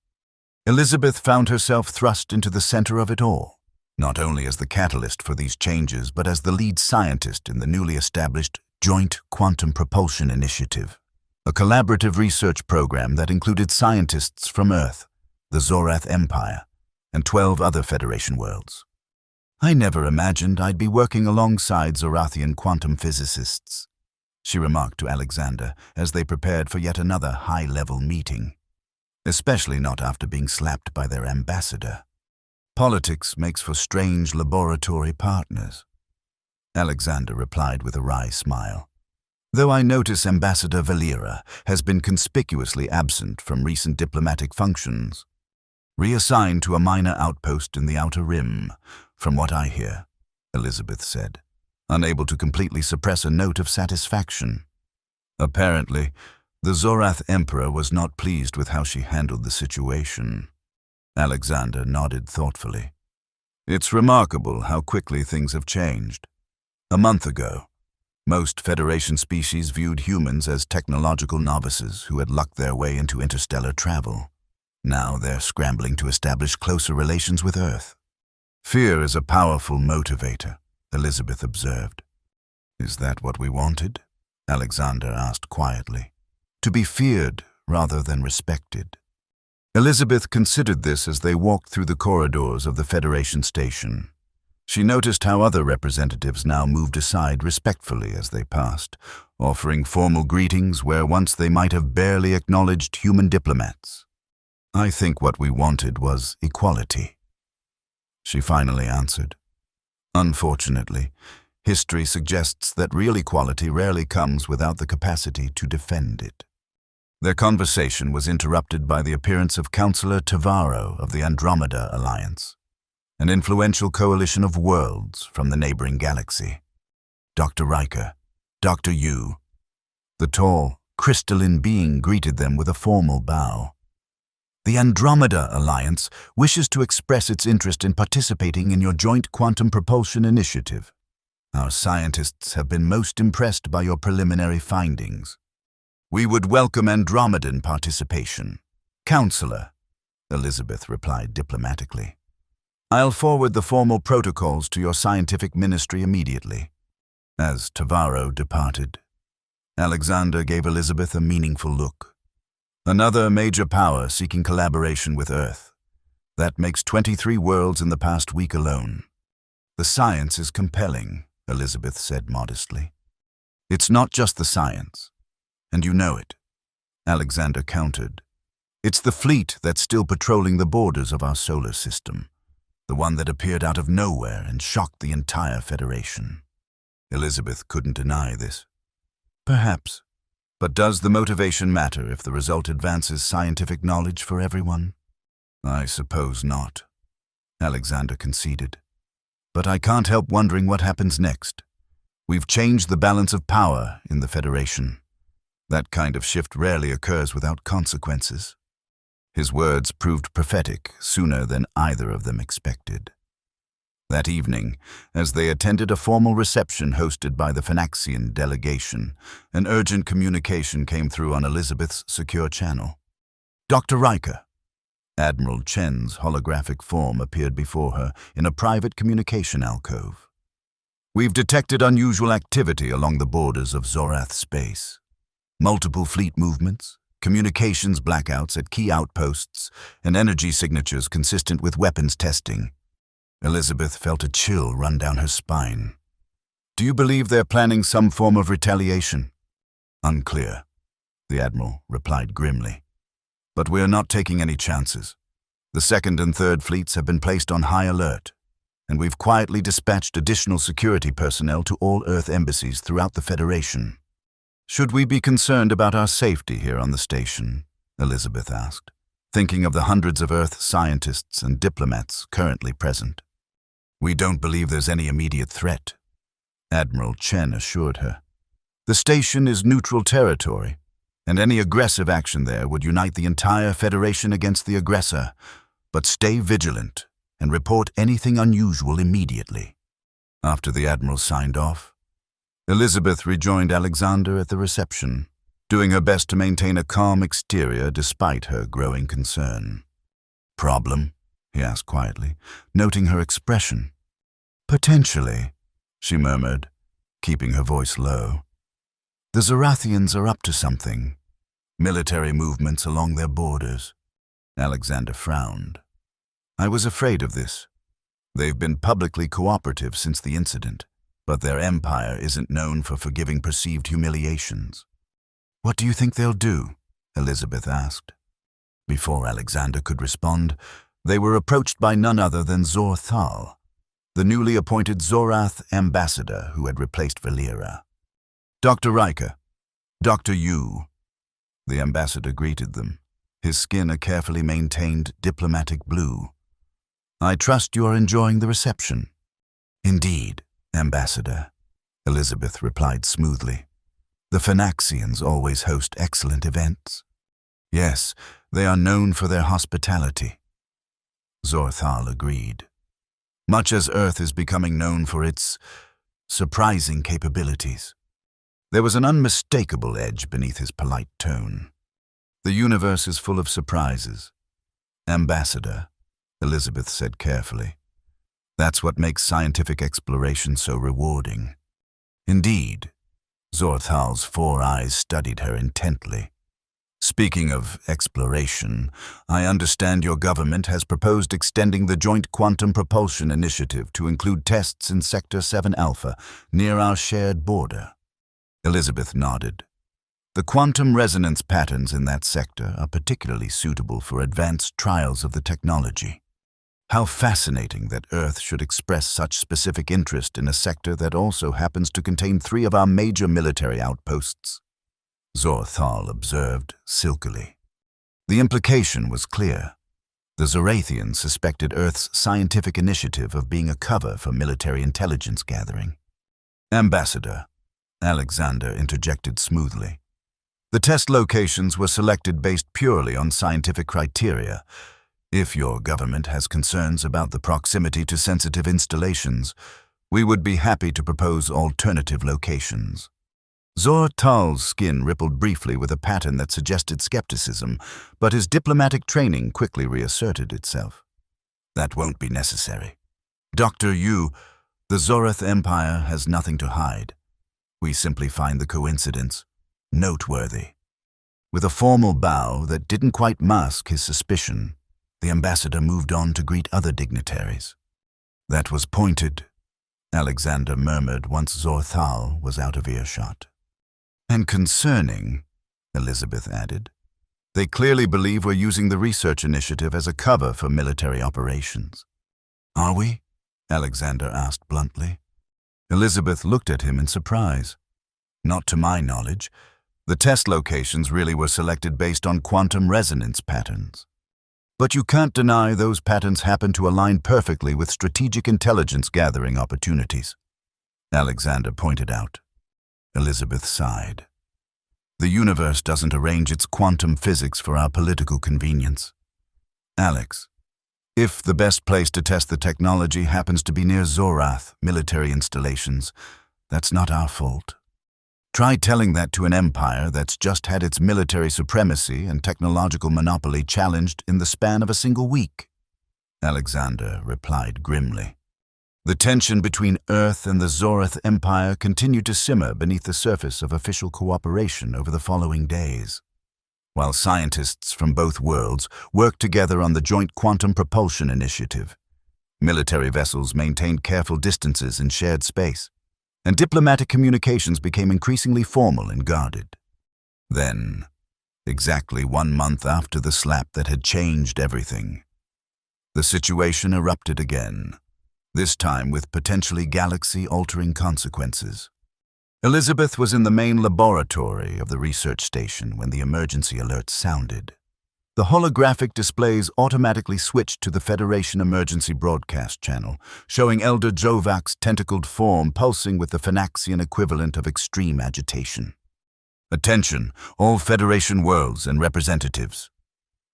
Elizabeth found herself thrust into the center of it all, not only as the catalyst for these changes, but as the lead scientist in the newly established Joint Quantum Propulsion Initiative, a collaborative research program that included scientists from Earth, the Zorath Empire, and 12 other Federation worlds. I never imagined I'd be working alongside Zorathian quantum physicists, she remarked to Alexander as they prepared for yet another high-level meeting, especially not after being slapped by their ambassador. Politics makes for strange laboratory partners, Alexander replied with a wry smile. Though I notice Ambassador Valera has been conspicuously absent from recent diplomatic functions. Reassigned to a minor outpost in the Outer Rim, from what I hear, Elizabeth said, unable to completely suppress a note of satisfaction. Apparently, the Zorath Emperor was not pleased with how she handled the situation. Alexander nodded thoughtfully. It's remarkable how quickly things have changed. A month ago, most Federation species viewed humans as technological novices who had lucked their way into interstellar travel. Now they're scrambling to establish closer relations with Earth. Fear is a powerful motivator, Elizabeth observed. Is that what we wanted? Alexander asked quietly. To be feared rather than respected. Elizabeth considered this as they walked through the corridors of the Federation station. She noticed how other representatives now moved aside respectfully as they passed, offering formal greetings where once they might have barely acknowledged human diplomats. I think what we wanted was equality, she finally answered. Unfortunately, history suggests that real equality rarely comes without the capacity to defend it. Their conversation was interrupted by the appearance of Counselor Tavaro of the Andromeda Alliance, an influential coalition of worlds from the neighboring galaxy. Dr. Riker, Dr. Yu. The tall, crystalline being greeted them with a formal bow. The Andromeda Alliance wishes to express its interest in participating in your joint quantum propulsion initiative. Our scientists have been most impressed by your preliminary findings. We would welcome Andromedan participation. Counselor, Elizabeth replied diplomatically. I'll forward the formal protocols to your scientific ministry immediately. As Tavaro departed, Alexander gave Elizabeth a meaningful look. Another major power seeking collaboration with Earth. That makes 23 worlds in the past week alone. The science is compelling, Elizabeth said modestly. It's not just the science, and you know it, Alexander countered. It's the fleet that's still patrolling the borders of our solar system, the one that appeared out of nowhere and shocked the entire Federation. Elizabeth couldn't deny this. Perhaps. But does the motivation matter if the result advances scientific knowledge for everyone? I suppose not, Alexander conceded. But I can't help wondering what happens next. We've changed the balance of power in the Federation. That kind of shift rarely occurs without consequences. His words proved prophetic sooner than either of them expected. That evening, as they attended a formal reception hosted by the Phynaxian delegation, an urgent communication came through on Elizabeth's secure channel. Dr. Riker. Admiral Chen's holographic form appeared before her in a private communication alcove. We've detected unusual activity along the borders of Zorath space. Multiple fleet movements, communications blackouts at key outposts, and energy signatures consistent with weapons testing. Elizabeth felt a chill run down her spine. Do you believe they're planning some form of retaliation? Unclear, the Admiral replied grimly. But we're not taking any chances. The second and third fleets have been placed on high alert, and we've quietly dispatched additional security personnel to all Earth embassies throughout the Federation. Should we be concerned about our safety here on the station? Elizabeth asked, thinking of the hundreds of Earth scientists and diplomats currently present. We don't believe there's any immediate threat, Admiral Chen assured her. The station is neutral territory, and any aggressive action there would unite the entire Federation against the aggressor. But stay vigilant and report anything unusual immediately. After the Admiral signed off, Elizabeth rejoined Alexander at the reception, doing her best to maintain a calm exterior despite her growing concern. Problem? He asked quietly, noting her expression. Potentially, she murmured, keeping her voice low. The Zorathians are up to something. Military movements along their borders. Alexander frowned. I was afraid of this. They've been publicly cooperative since the incident, but their empire isn't known for forgiving perceived humiliations. What do you think they'll do? Elizabeth asked. Before Alexander could respond, they were approached by none other than Zor Thal, the newly appointed Zorath ambassador who had replaced Valera. Dr. Riker, Dr. Yu. The ambassador greeted them, his skin a carefully maintained diplomatic blue. "I trust you are enjoying the reception." "Indeed, Ambassador," Elizabeth replied smoothly. "The Phynaxians always host excellent events." "Yes, they are known for their hospitality." Zorthal agreed. "Much as Earth is becoming known for its surprising capabilities." There was an unmistakable edge beneath his polite tone. "The universe is full of surprises, Ambassador," Elizabeth said carefully. "That's what makes scientific exploration so rewarding." "Indeed." Zorthal's 4 eyes studied her intently. "Speaking of exploration, I understand your government has proposed extending the Joint Quantum Propulsion Initiative to include tests in Sector 7 Alpha, near our shared border." Elizabeth nodded. "The quantum resonance patterns in that sector are particularly suitable for advanced trials of the technology. How fascinating that Earth should express such specific interest in a sector that also happens to contain 3 of our major military outposts," Zorthal observed silkily. The implication was clear. The Zorathians suspected Earth's scientific initiative of being a cover for military intelligence gathering. "Ambassador," Alexander interjected smoothly, "the test locations were selected based purely on scientific criteria. If your government has concerns about the proximity to sensitive installations, we would be happy to propose alternative locations." Zortal's skin rippled briefly with a pattern that suggested skepticism, but his diplomatic training quickly reasserted itself. "That won't be necessary. Dr. Yu, the Zorath Empire has nothing to hide. We simply find the coincidence noteworthy." With a formal bow that didn't quite mask his suspicion, the ambassador moved on to greet other dignitaries. "That was pointed," Alexander murmured once Zorthal was out of earshot. "And concerning," Elizabeth added. "They clearly believe we're using the research initiative as a cover for military operations." "Are we?" Alexander asked bluntly. Elizabeth looked at him in surprise. "Not to my knowledge. The test locations really were selected based on quantum resonance patterns. But you can't deny those patterns happen to align perfectly with strategic intelligence gathering opportunities," Alexander pointed out. Elizabeth sighed. "The universe doesn't arrange its quantum physics for our political convenience. Alex, if the best place to test the technology happens to be near Zorath military installations, that's not our fault. Try telling that to an empire that's just had its military supremacy and technological monopoly challenged in the span of a single week," Alexander replied grimly. The tension between Earth and the Zorath Empire continued to simmer beneath the surface of official cooperation over the following days. While scientists from both worlds worked together on the Joint Quantum Propulsion Initiative, military vessels maintained careful distances in shared space, and diplomatic communications became increasingly formal and guarded. Then, exactly 1 month after the slap that had changed everything, the situation erupted again, this time with potentially galaxy-altering consequences. Elizabeth was in the main laboratory of the research station when the emergency alert sounded. The holographic displays automatically switched to the Federation Emergency Broadcast Channel, showing Elder Jovak's tentacled form pulsing with the Phynaxian equivalent of extreme agitation. "Attention, all Federation worlds and representatives,"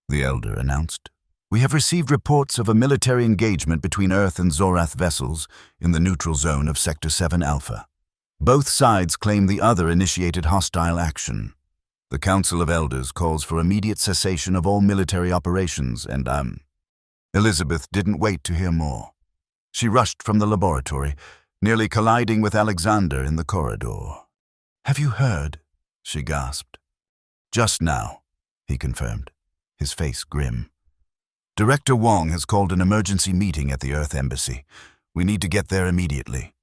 the Elder announced. "We have received reports of a military engagement between Earth and Zorath vessels in the neutral zone of Sector 7 Alpha. Both sides claim the other initiated hostile action. The Council of Elders calls for immediate cessation of all military operations and, Elizabeth didn't wait to hear more. She rushed from the laboratory, nearly colliding with Alexander in the corridor. "Have you heard?" she gasped. "Just now," he confirmed, his face grim. "Director Wong has called an emergency meeting at the Earth Embassy. We need to get there immediately."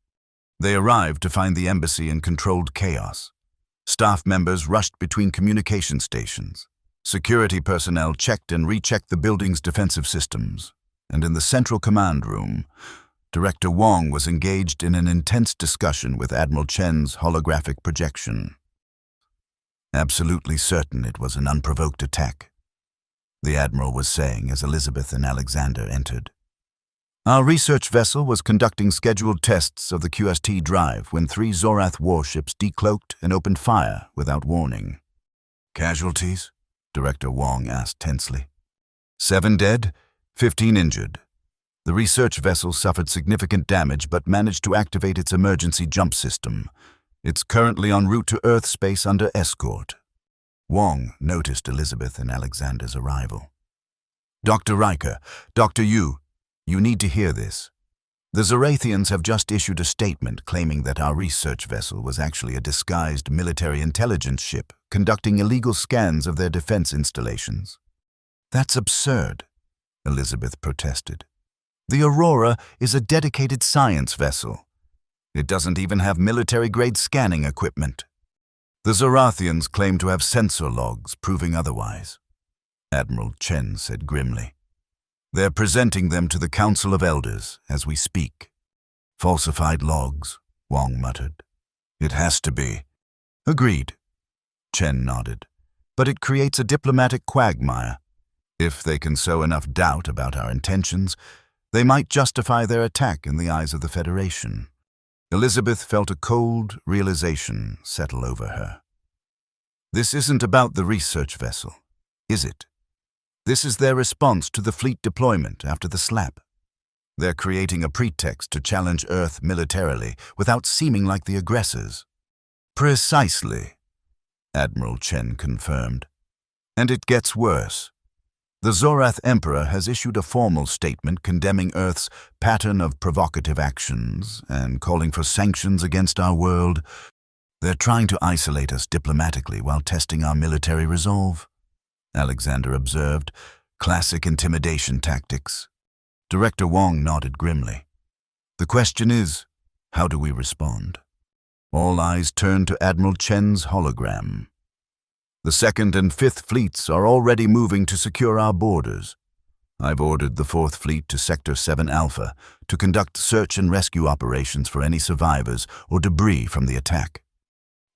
They arrived to find the embassy in controlled chaos. Staff members rushed between communication stations. Security personnel checked and rechecked the building's defensive systems. And in the central command room, Director Wong was engaged in an intense discussion with Admiral Chen's holographic projection. Absolutely certain it was an unprovoked attack. the Admiral was saying as Elizabeth and Alexander entered. Our research vessel was conducting scheduled tests of the QST drive when 3 Zorath warships decloaked and opened fire without warning. Casualties? Director Wong asked tensely. 7 dead, 15 injured. The research vessel suffered significant damage but managed to activate its emergency jump system. It's currently en route to Earth space under escort. Wong noticed Elizabeth and Alexander's arrival. Dr. Riker, Dr. Yu, you need to hear this. The Zorathians have just issued a statement claiming that our research vessel was actually a disguised military intelligence ship conducting illegal scans of their defense installations. That's absurd, Elizabeth protested. The Aurora is a dedicated science vessel. It doesn't even have military-grade scanning equipment. The Zorathians claim to have sensor logs proving otherwise, Admiral Chen said grimly. They're presenting them to the Council of Elders as we speak. Falsified logs, Wong muttered. It has to be. Agreed, Chen nodded. But it creates a diplomatic quagmire. If they can sow enough doubt about our intentions, they might justify their attack in the eyes of the Federation. Elizabeth felt a cold realization settle over her. This isn't about the research vessel, is it? This is their response to the fleet deployment after the slap. They're creating a pretext to challenge Earth militarily without seeming like the aggressors. Precisely, Admiral Chen confirmed. And it gets worse. The Zorath Emperor has issued a formal statement condemning Earth's pattern of provocative actions and calling for sanctions against our world. They're trying to isolate us diplomatically while testing our military resolve, Alexander observed. Classic intimidation tactics. Director Wong nodded grimly. The question is, how do we respond? All eyes turned to Admiral Chen's hologram. The 2nd and 5th fleets are already moving to secure our borders. I've ordered the 4th Fleet to Sector 7 Alpha to conduct search and rescue operations for any survivors or debris from the attack.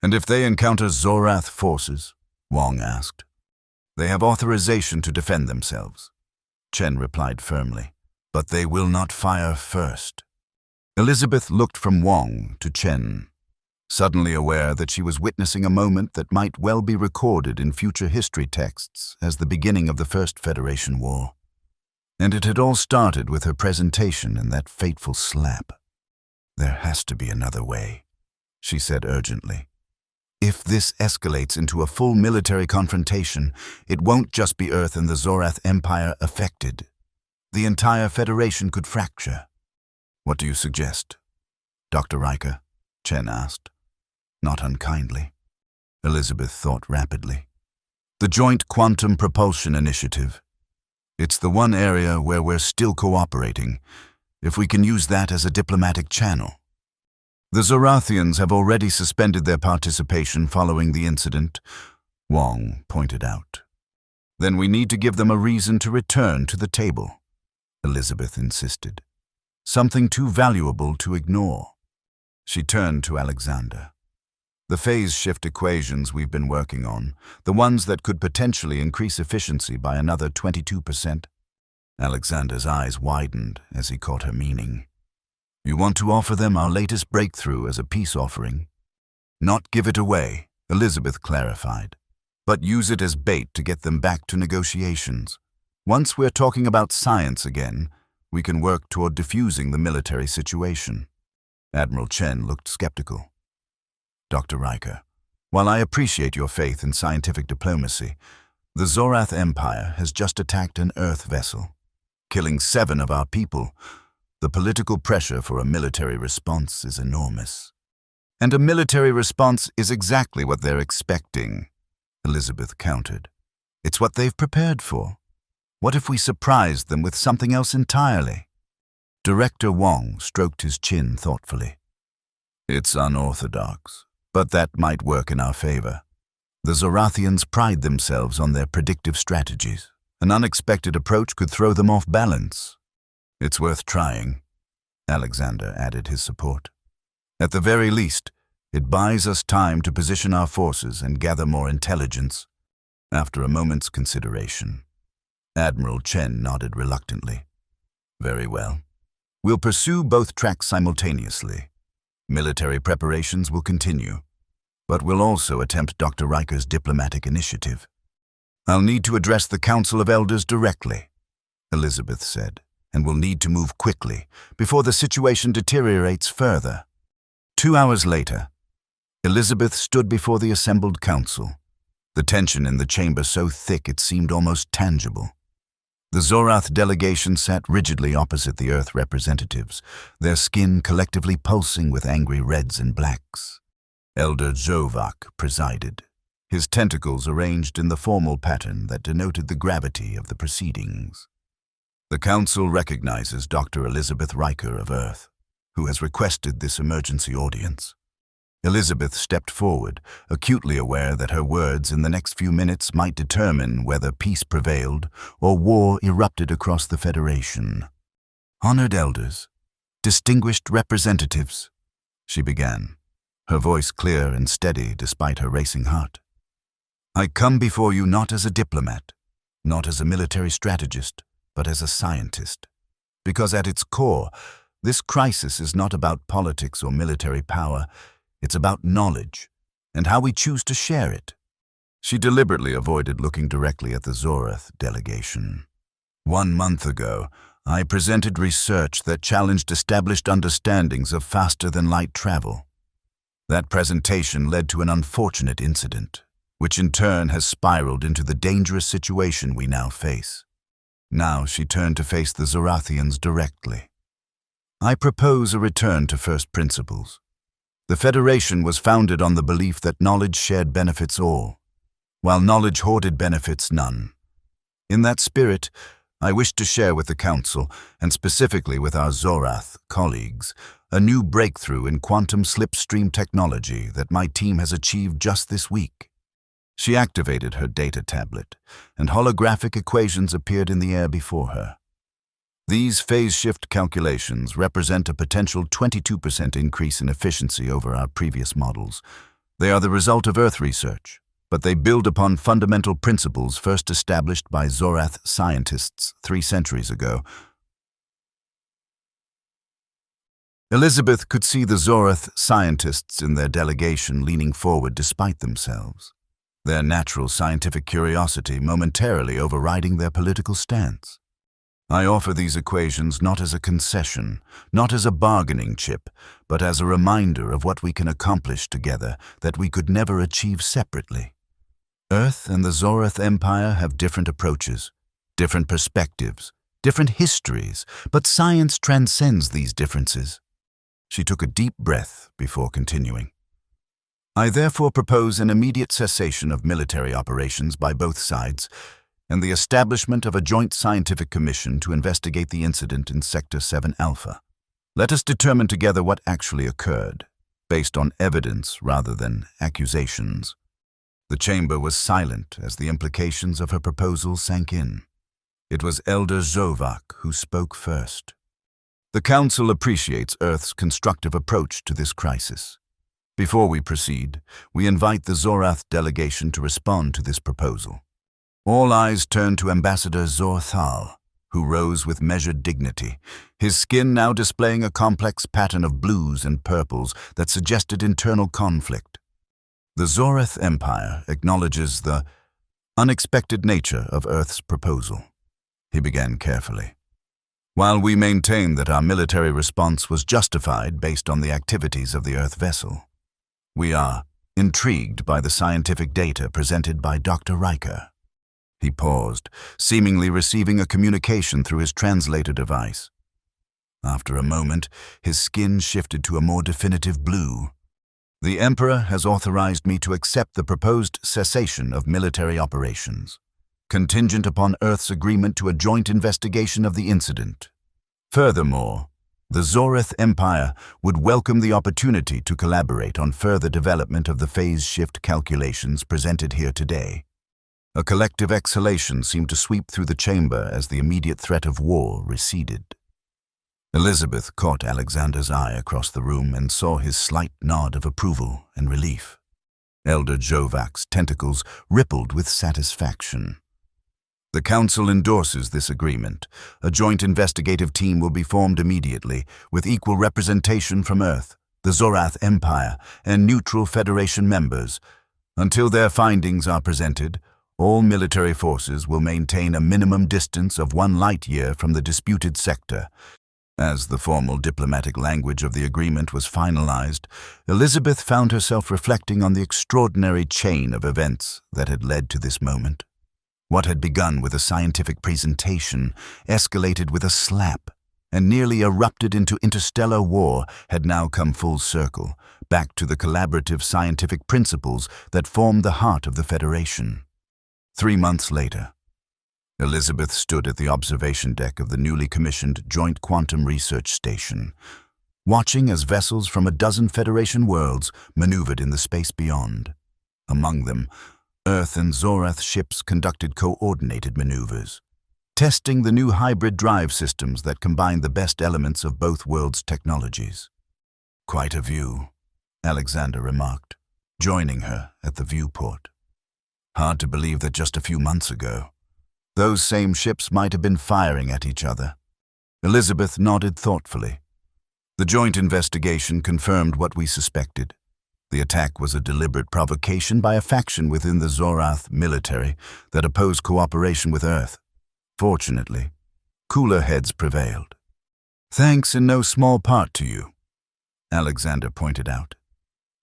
And if they encounter Zorath forces? Wong asked. They have authorization to defend themselves, Chen replied firmly. But they will not fire first. Elizabeth looked from Wong to Chen, suddenly aware that she was witnessing a moment that might well be recorded in future history texts as the beginning of the First Federation War. And it had all started with her presentation and that fateful slap. There has to be another way, she said urgently. If this escalates into a full military confrontation, it won't just be Earth and the Zorath Empire affected. The entire Federation could fracture. What do you suggest, Dr. Riker? Chen asked. Not unkindly. Elizabeth thought rapidly. The Joint Quantum Propulsion Initiative. It's the one area where we're still cooperating, if we can use that as a diplomatic channel. The Zorathians have already suspended their participation following the incident, Wong pointed out. Then we need to give them a reason to return to the table, Elizabeth insisted. Something too valuable to ignore. She turned to Alexander. The phase shift equations we've been working on, the ones that could potentially increase efficiency by another 22%. Alexander's eyes widened as he caught her meaning. You want to offer them our latest breakthrough as a peace offering? Not give it away, Elizabeth clarified, but use it as bait to get them back to negotiations. Once we're talking about science again, we can work toward diffusing the military situation. Admiral Chen looked skeptical. Dr. Riker, while I appreciate your faith in scientific diplomacy, the Zorath Empire has just attacked an Earth vessel, killing 7 of our people. The political pressure for a military response is enormous. And a military response is exactly what they're expecting, Elizabeth countered. It's what they've prepared for. What if we surprised them with something else entirely? Director Wong stroked his chin thoughtfully. It's unorthodox, but that might work in our favor. The Zorathians pride themselves on their predictive strategies. An unexpected approach could throw them off balance. It's worth trying, Alexander added his support. At the very least, it buys us time to position our forces and gather more intelligence. After a moment's consideration, Admiral Chen nodded reluctantly. Very well. We'll pursue both tracks simultaneously. Military preparations will continue, but we'll also attempt Dr. Riker's diplomatic initiative. I'll need to address the Council of Elders directly, Elizabeth said, and we'll need to move quickly before the situation deteriorates further. 2 hours later, Elizabeth stood before the assembled council, the tension in the chamber so thick it seemed almost tangible. The Zorath delegation sat rigidly opposite the Earth representatives, their skin collectively pulsing with angry reds and blacks. Elder Zovak presided, his tentacles arranged in the formal pattern that denoted the gravity of the proceedings. The Council recognizes Dr. Elizabeth Riker of Earth, who has requested this emergency audience. Elizabeth stepped forward, acutely aware that her words in the next few minutes might determine whether peace prevailed or war erupted across the Federation. "Honored elders, distinguished representatives," she began, her voice clear and steady despite her racing heart. "I come before you not as a diplomat, not as a military strategist, but as a scientist. Because at its core, this crisis is not about politics or military power. It's about knowledge, and how we choose to share it." She deliberately avoided looking directly at the Zorath delegation. 1 month ago, I presented research that challenged established understandings of faster-than-light travel. That presentation led to an unfortunate incident, which in turn has spiraled into the dangerous situation we now face. Now she turned to face the Zorathians directly. "I propose a return to first principles. The Federation was founded on the belief that knowledge shared benefits all, while knowledge hoarded benefits none. In that spirit, I wish to share with the Council, and specifically with our Zorath colleagues, a new breakthrough in quantum slipstream technology that my team has achieved just this week." She activated her data tablet, and holographic equations appeared in the air before her. These phase shift calculations represent a potential 22% increase in efficiency over our previous models. They are the result of Earth research, but they build upon fundamental principles first established by Zorath scientists 3 centuries ago. Elizabeth could see the Zorath scientists in their delegation leaning forward despite themselves, their natural scientific curiosity momentarily overriding their political stance. "I offer these equations not as a concession, not as a bargaining chip, but as a reminder of what we can accomplish together that we could never achieve separately. Earth and the Zorath Empire have different approaches, different perspectives, different histories, but science transcends these differences." She took a deep breath before continuing. "I therefore propose an immediate cessation of military operations by both sides, and the establishment of a joint scientific commission to investigate the incident in Sector 7 Alpha. Let us determine together what actually occurred, based on evidence rather than accusations." The chamber was silent as the implications of her proposal sank in. It was Elder Zovak who spoke first. "The Council appreciates Earth's constructive approach to this crisis. Before we proceed, we invite the Zorath delegation to respond to this proposal." All eyes turned to Ambassador Zorthal, who rose with measured dignity, his skin now displaying a complex pattern of blues and purples that suggested internal conflict. "The Zorath Empire acknowledges the unexpected nature of Earth's proposal," he began carefully. "While we maintain that our military response was justified based on the activities of the Earth vessel, we are intrigued by the scientific data presented by Dr. Riker." He paused, seemingly receiving a communication through his translator device. After a moment, his skin shifted to a more definitive blue. "The Emperor has authorized me to accept the proposed cessation of military operations, contingent upon Earth's agreement to a joint investigation of the incident. Furthermore, the Zorath Empire would welcome the opportunity to collaborate on further development of the phase shift calculations presented here today." A collective exhalation seemed to sweep through the chamber as the immediate threat of war receded. Elizabeth caught Alexander's eye across the room and saw his slight nod of approval and relief. Elder Jovak's tentacles rippled with satisfaction. The Council endorses this agreement. A joint investigative team will be formed immediately, with equal representation from Earth, the Zorath Empire, and neutral Federation members. Until their findings are presented, all military forces will maintain a minimum distance of 1 light-year from the disputed sector. As the formal diplomatic language of the agreement was finalized, Elizabeth found herself reflecting on the extraordinary chain of events that had led to this moment. What had begun with a scientific presentation, escalated with a slap, and nearly erupted into interstellar war had now come full circle, back to the collaborative scientific principles that formed the heart of the Federation. 3 months later, Elizabeth stood at the observation deck of the newly commissioned Joint Quantum Research Station, watching as vessels from a dozen Federation worlds maneuvered in the space beyond. Among them, Earth and Zorath ships conducted coordinated maneuvers, testing the new hybrid drive systems that combined the best elements of both worlds' technologies. "Quite a view," Alexander remarked, joining her at the viewport. Hard to believe that just a few months ago, those same ships might have been firing at each other. Elizabeth nodded thoughtfully. The joint investigation confirmed what we suspected. The attack was a deliberate provocation by a faction within the Zorath military that opposed cooperation with Earth. Fortunately, cooler heads prevailed. "Thanks in no small part to you," Alexander pointed out.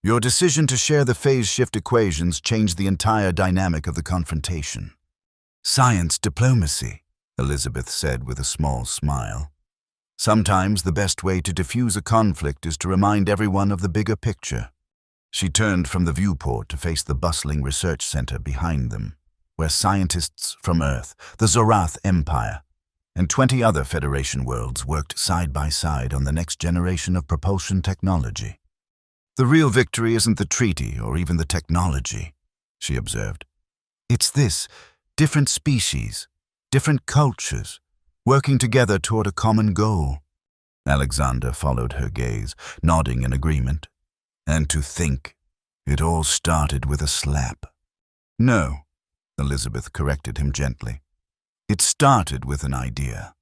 "Your decision to share the phase shift equations changed the entire dynamic of the confrontation." "Science diplomacy," Elizabeth said with a small smile. "Sometimes the best way to diffuse a conflict is to remind everyone of the bigger picture." She turned from the viewport to face the bustling research center behind them, where scientists from Earth, the Zorath Empire, and 20 other Federation worlds worked side by side on the next generation of propulsion technology. "The real victory isn't the treaty or even the technology," she observed. "It's this: different species, different cultures, working together toward a common goal." Alexander followed her gaze, nodding in agreement. "And to think, it all started with a slap." "No," Elizabeth corrected him gently. "It started with an idea.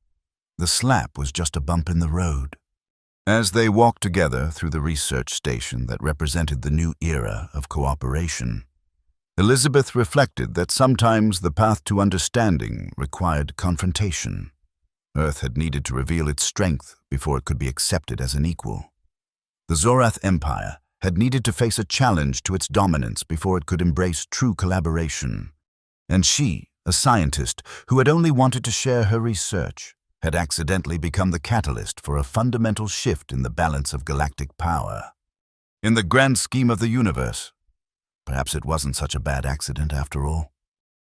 The slap was just a bump in the road." As they walked together through the research station that represented the new era of cooperation, Elizabeth reflected that sometimes the path to understanding required confrontation. Earth had needed to reveal its strength before it could be accepted as an equal. The Zorath Empire had needed to face a challenge to its dominance before it could embrace true collaboration. And she, a scientist who had only wanted to share her research, had accidentally become the catalyst for a fundamental shift in the balance of galactic power. In the grand scheme of the universe, perhaps it wasn't such a bad accident after all.